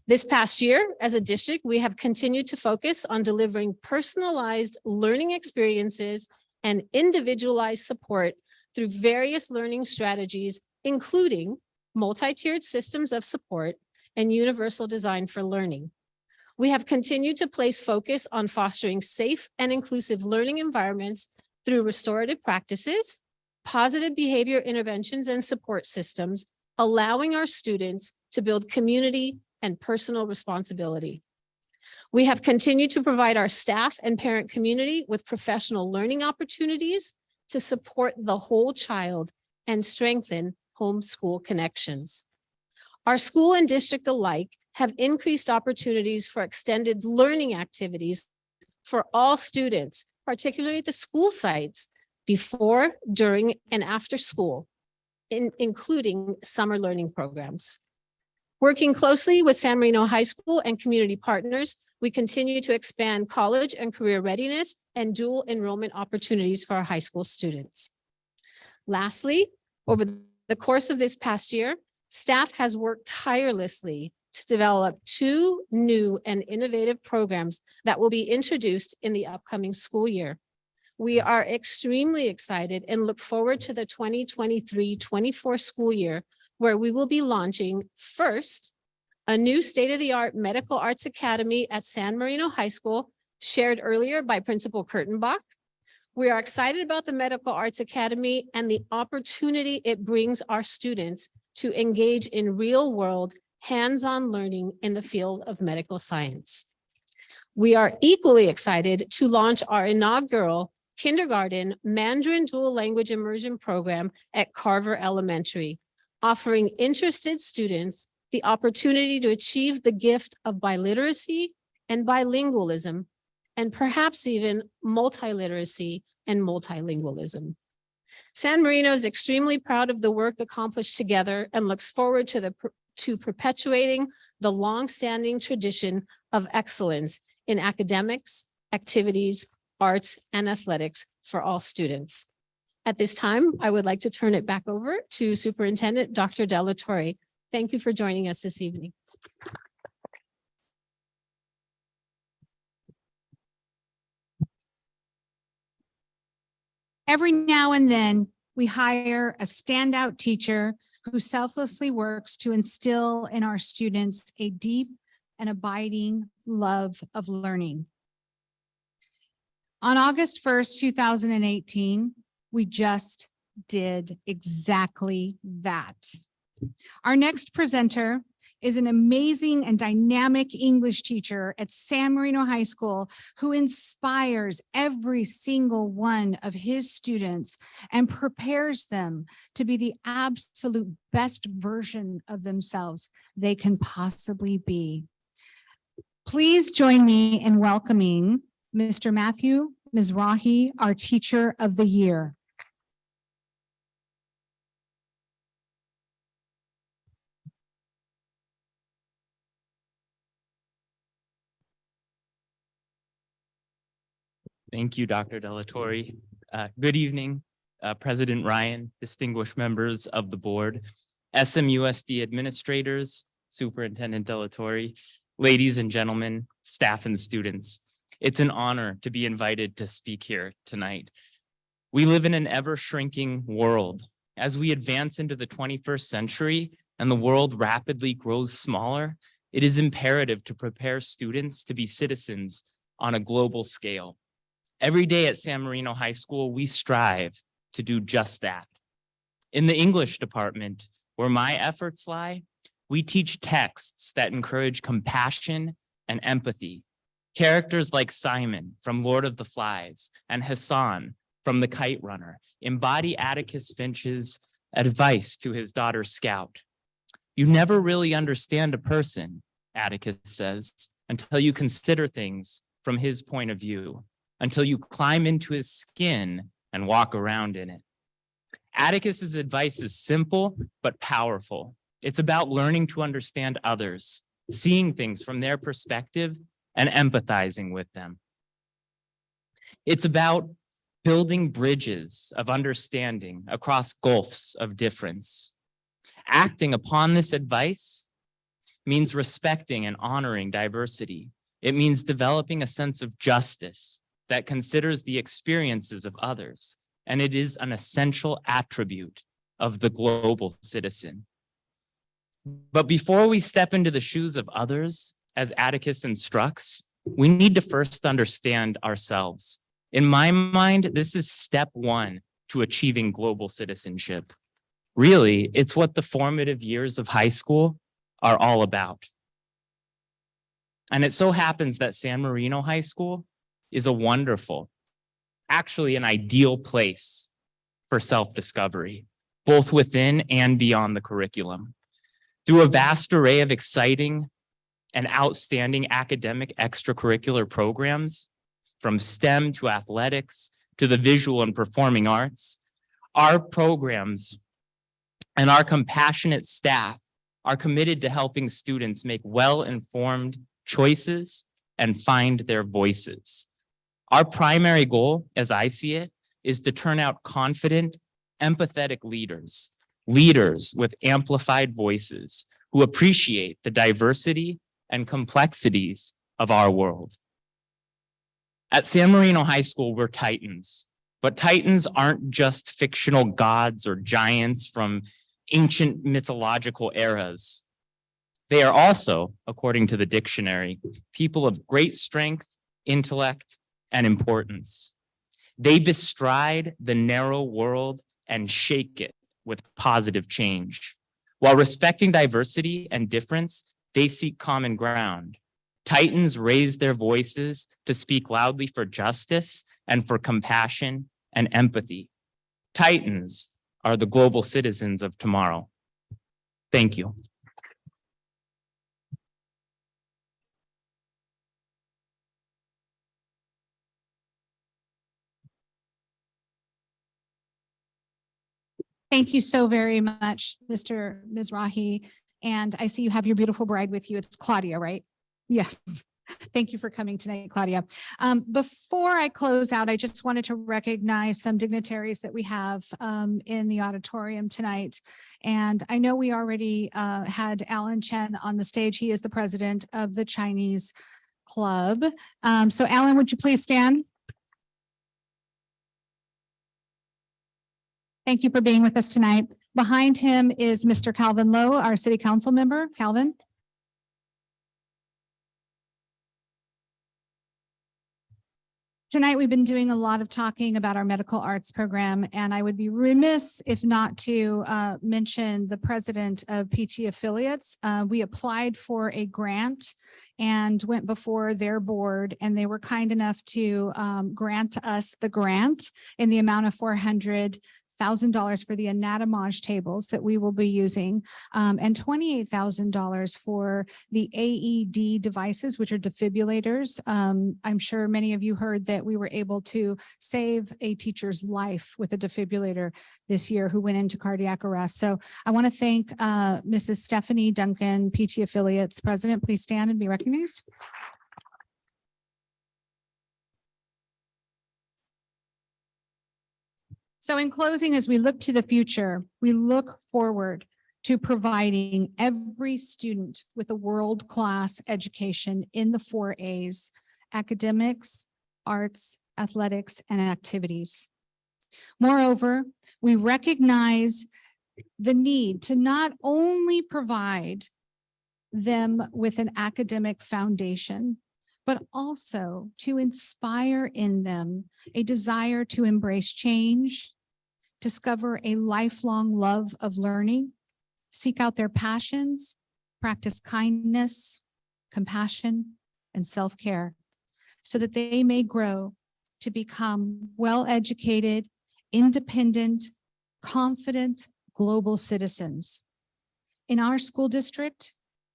Speaker 11: This past year, as a district, we have continued to focus on delivering personalized learning experiences and individualized support through various learning strategies, including multi-tiered systems of support and universal design for learning. We have continued to place focus on fostering safe and inclusive learning environments through restorative practices, positive behavior interventions and support systems, allowing our students to build community and personal responsibility. We have continued to provide our staff and parent community with professional learning opportunities to support the whole child and strengthen homeschool connections. Our school and district alike have increased opportunities for extended learning activities for all students, particularly at the school sites, before, during, and after school, including summer learning programs. Working closely with San Marino High School and community partners, we continue to expand college and career readiness and dual enrollment opportunities for our high school students. Lastly, over the course of this past year, staff has worked tirelessly to develop 2 new and innovative programs that will be introduced in the upcoming school year. We are extremely excited and look forward to the 2023-24 school year, where we will be launching first, a new state-of-the-art medical arts academy at San Marino High School, shared earlier by Principal Kurtenbach. We are excited about the Medical Arts Academy and the opportunity it brings our students to engage in real-world, hands-on learning in the field of medical science. We are equally excited to launch our inaugural kindergarten Mandarin dual language immersion program at Carver Elementary, offering interested students the opportunity to achieve the gift of biliteracy and bilingualism, and perhaps even multiliteracy and multilingualism. San Marino is extremely proud of the work accomplished together and looks forward to perpetuating the longstanding tradition of excellence in academics, activities, arts, and athletics for all students. At this time, I would like to turn it back over to Superintendent Dr. Delatorre. Thank you for joining us this evening.
Speaker 4: Every now and then, we hire a standout teacher who selflessly works to instill in our students a deep and abiding love of learning. On August 1st, 2018, we just did exactly that. Our next presenter is an amazing and dynamic English teacher at San Marino High School who inspires every single one of his students and prepares them to be the absolute best version of themselves they can possibly be. Please join me in welcoming Mr. Matthew Mizrahi, our Teacher of the Year.
Speaker 17: Thank you, Dr. Delatorre. Good evening, President Ryan, distinguished members of the board, SMUSD administrators, Superintendent Delatorre, ladies and gentlemen, staff and students. It's an honor to be invited to speak here tonight. We live in an ever-shrinking world. As we advance into the 21st century and the world rapidly grows smaller, it is imperative to prepare students to be citizens on a global scale. Every day at San Marino High School, we strive to do just that. In the English department, where my efforts lie, we teach texts that encourage compassion and empathy. Characters like Simon from Lord of the Flies and Hassan from The Kite Runner embody Atticus Finch's advice to his daughter Scout. You never really understand a person, Atticus says, until you consider things from his point of view, until you climb into his skin and walk around in it. Atticus's advice is simple but powerful. It's about learning to understand others, seeing things from their perspective, and empathizing with them. It's about building bridges of understanding across gulfs of difference. Acting upon this advice means respecting and honoring diversity. It means developing a sense of justice that considers the experiences of others, and it is an essential attribute of the global citizen. But before we step into the shoes of others, as Atticus instructs, we need to first understand ourselves. In my mind, this is step one to achieving global citizenship. Really, it's what the formative years of high school are all about. And it so happens that San Marino High School is a wonderful, actually an ideal place for self-discovery, both within and beyond the curriculum. Through a vast array of exciting and outstanding academic extracurricular programs, from STEM to athletics to the visual and performing arts, our programs and our compassionate staff are committed to helping students make well-informed choices and find their voices. Our primary goal, as I see it, is to turn out confident, empathetic leaders, leaders with amplified voices who appreciate the diversity and complexities of our world. At San Marino High School, we're Titans, but Titans aren't just fictional gods or giants from ancient mythological eras. They are also, according to the dictionary, people of great strength, intellect, and importance. They bestride the narrow world and shake it with positive change. While respecting diversity and difference, they seek common ground. Titans raise their voices to speak loudly for justice and for compassion and empathy. Titans are the global citizens of tomorrow. Thank you.
Speaker 4: Thank you so very much, Mr. Mizrahi. And I see you have your beautiful bride with you. It's Claudia, right? Yes. Thank you for coming tonight, Claudia. Before I close out, I just wanted to recognize some dignitaries that we have in the auditorium tonight. And I know we already had Alan Chen on the stage. He is the president of the Chinese Club. So Alan, would you please stand? Thank you for being with us tonight. Behind him is Mr. Calvin Lowe, our city council member. Calvin. Tonight, we've been doing a lot of talking about our medical arts program, and I would be remiss if not to mention the president of PT Affiliates. We applied for a grant and went before their board, and they were kind enough to grant us the grant in the amount of $400,000 for the anatomage tables that we will be using, and $28,000 for the AED devices, which are defibrillators. I'm sure many of you heard that we were able to save a teacher's life with a defibrillator this year who went into cardiac arrest. So I want to thank Mrs. Stephanie Duncan, PT Affiliates president. Please stand and be recognized. So in closing, as we look to the future, we look forward to providing every student with a world-class education in the 4 A's: academics, arts, athletics, and activities. Moreover, we recognize the need to not only provide them with an academic foundation, but also to inspire in them a desire to embrace change, discover a lifelong love of learning, seek out their passions, practice kindness, compassion, and self-care, so that they may grow to become well-educated, independent, confident global citizens. In our school district,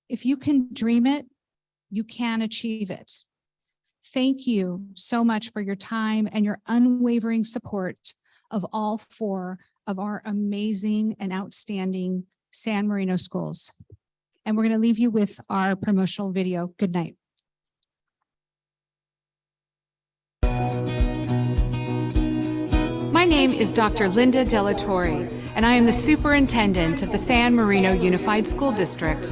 Speaker 4: if you can dream it, you can achieve it. Thank you so much for your time and your unwavering support of all 4 of our amazing and outstanding San Marino schools. And we're going to leave you with our promotional video. Good night.
Speaker 18: name is Dr. Linda Delatorre, and I am the superintendent of the San Marino Unified School District.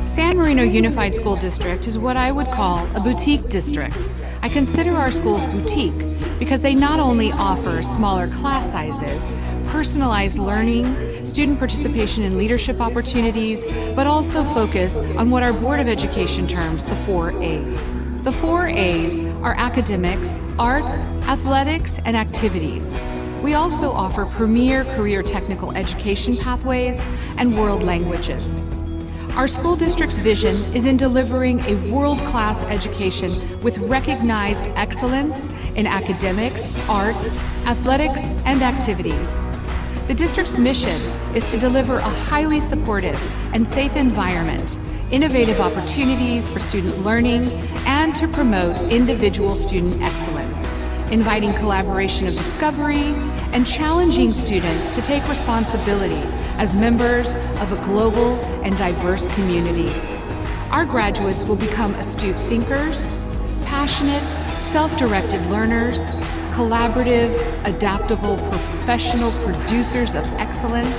Speaker 18: San Marino Unified School District is what I would call a boutique district. I consider our schools boutique because they not only offer smaller class sizes, personalized learning, student participation and leadership opportunities, but also focus on what our Board of Education terms the 4 A's. The 4 A's are academics, arts, athletics, and activities. We also offer premier career technical education pathways and world languages. Our school district's vision is in delivering a world-class education with recognized excellence in academics, arts, athletics, and activities. The district's mission is to deliver a highly supportive and safe environment, innovative opportunities for student learning, and to promote individual student excellence, inviting collaboration of discovery and challenging students to take responsibility as members of a global and diverse community. Our graduates will become astute thinkers, passionate, self-directed learners, collaborative, adaptable, professional producers of excellence,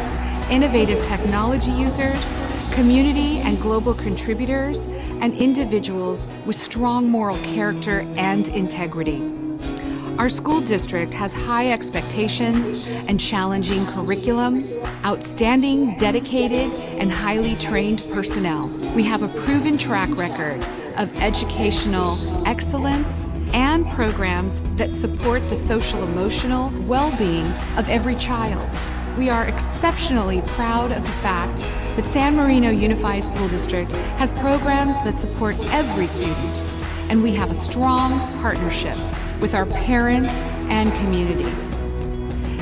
Speaker 18: innovative technology users, community and global contributors, and individuals with strong moral character and integrity. Our school district has high expectations and challenging curriculum, outstanding, dedicated, and highly trained personnel. We have a proven track record of educational excellence and programs that support the social-emotional well-being of every child. We are exceptionally proud of the fact that San Marino Unified School District has programs that support every student, and we have a strong partnership with our parents and community.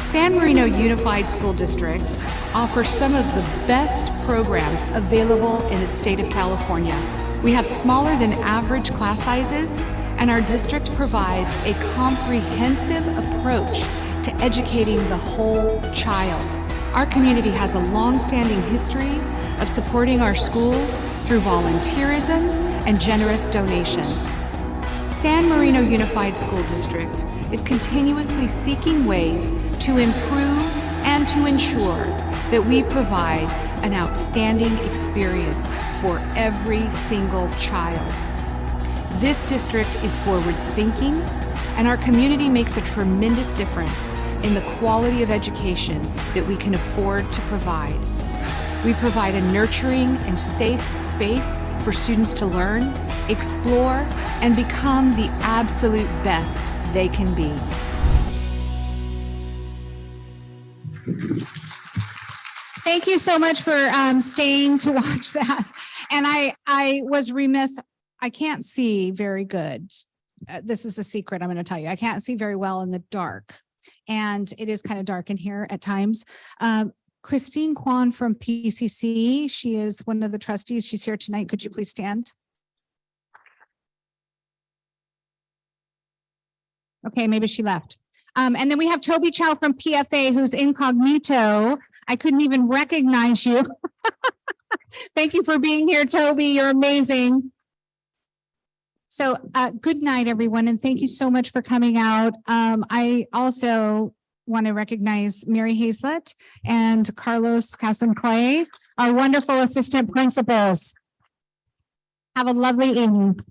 Speaker 18: San Marino Unified School District offers some of the best programs available in the state of California. We have smaller than average class sizes, and our district provides a comprehensive approach to educating the whole child. Our community has a long-standing history of supporting our schools through volunteerism and generous donations. San Marino Unified School District is continuously seeking ways to improve and to ensure that we provide an outstanding experience for every single child. This district is forward-thinking, and our community makes a tremendous difference in the quality of education that we can afford to provide. We provide a nurturing and safe space for students to learn, explore, and become the absolute best they can be.
Speaker 4: Thank you so much for staying to watch that. And I was remiss, I can't see very good. This is a secret I'm going to tell you. I can't see very well in the dark. And it is kind of dark in here at times. Christine Kwan from PCC, she is one of the trustees. She's here tonight. Could you please stand? Okay, maybe she left. And then we have Toby Chow from PFA, who's incognito. I couldn't even recognize you. Thank you for being here, Toby. You're amazing. So good night, everyone, and thank you so much for coming out. I also want to recognize Mary Hazlett and Carlos Casem-Clay, our wonderful assistant principals. Have a lovely evening.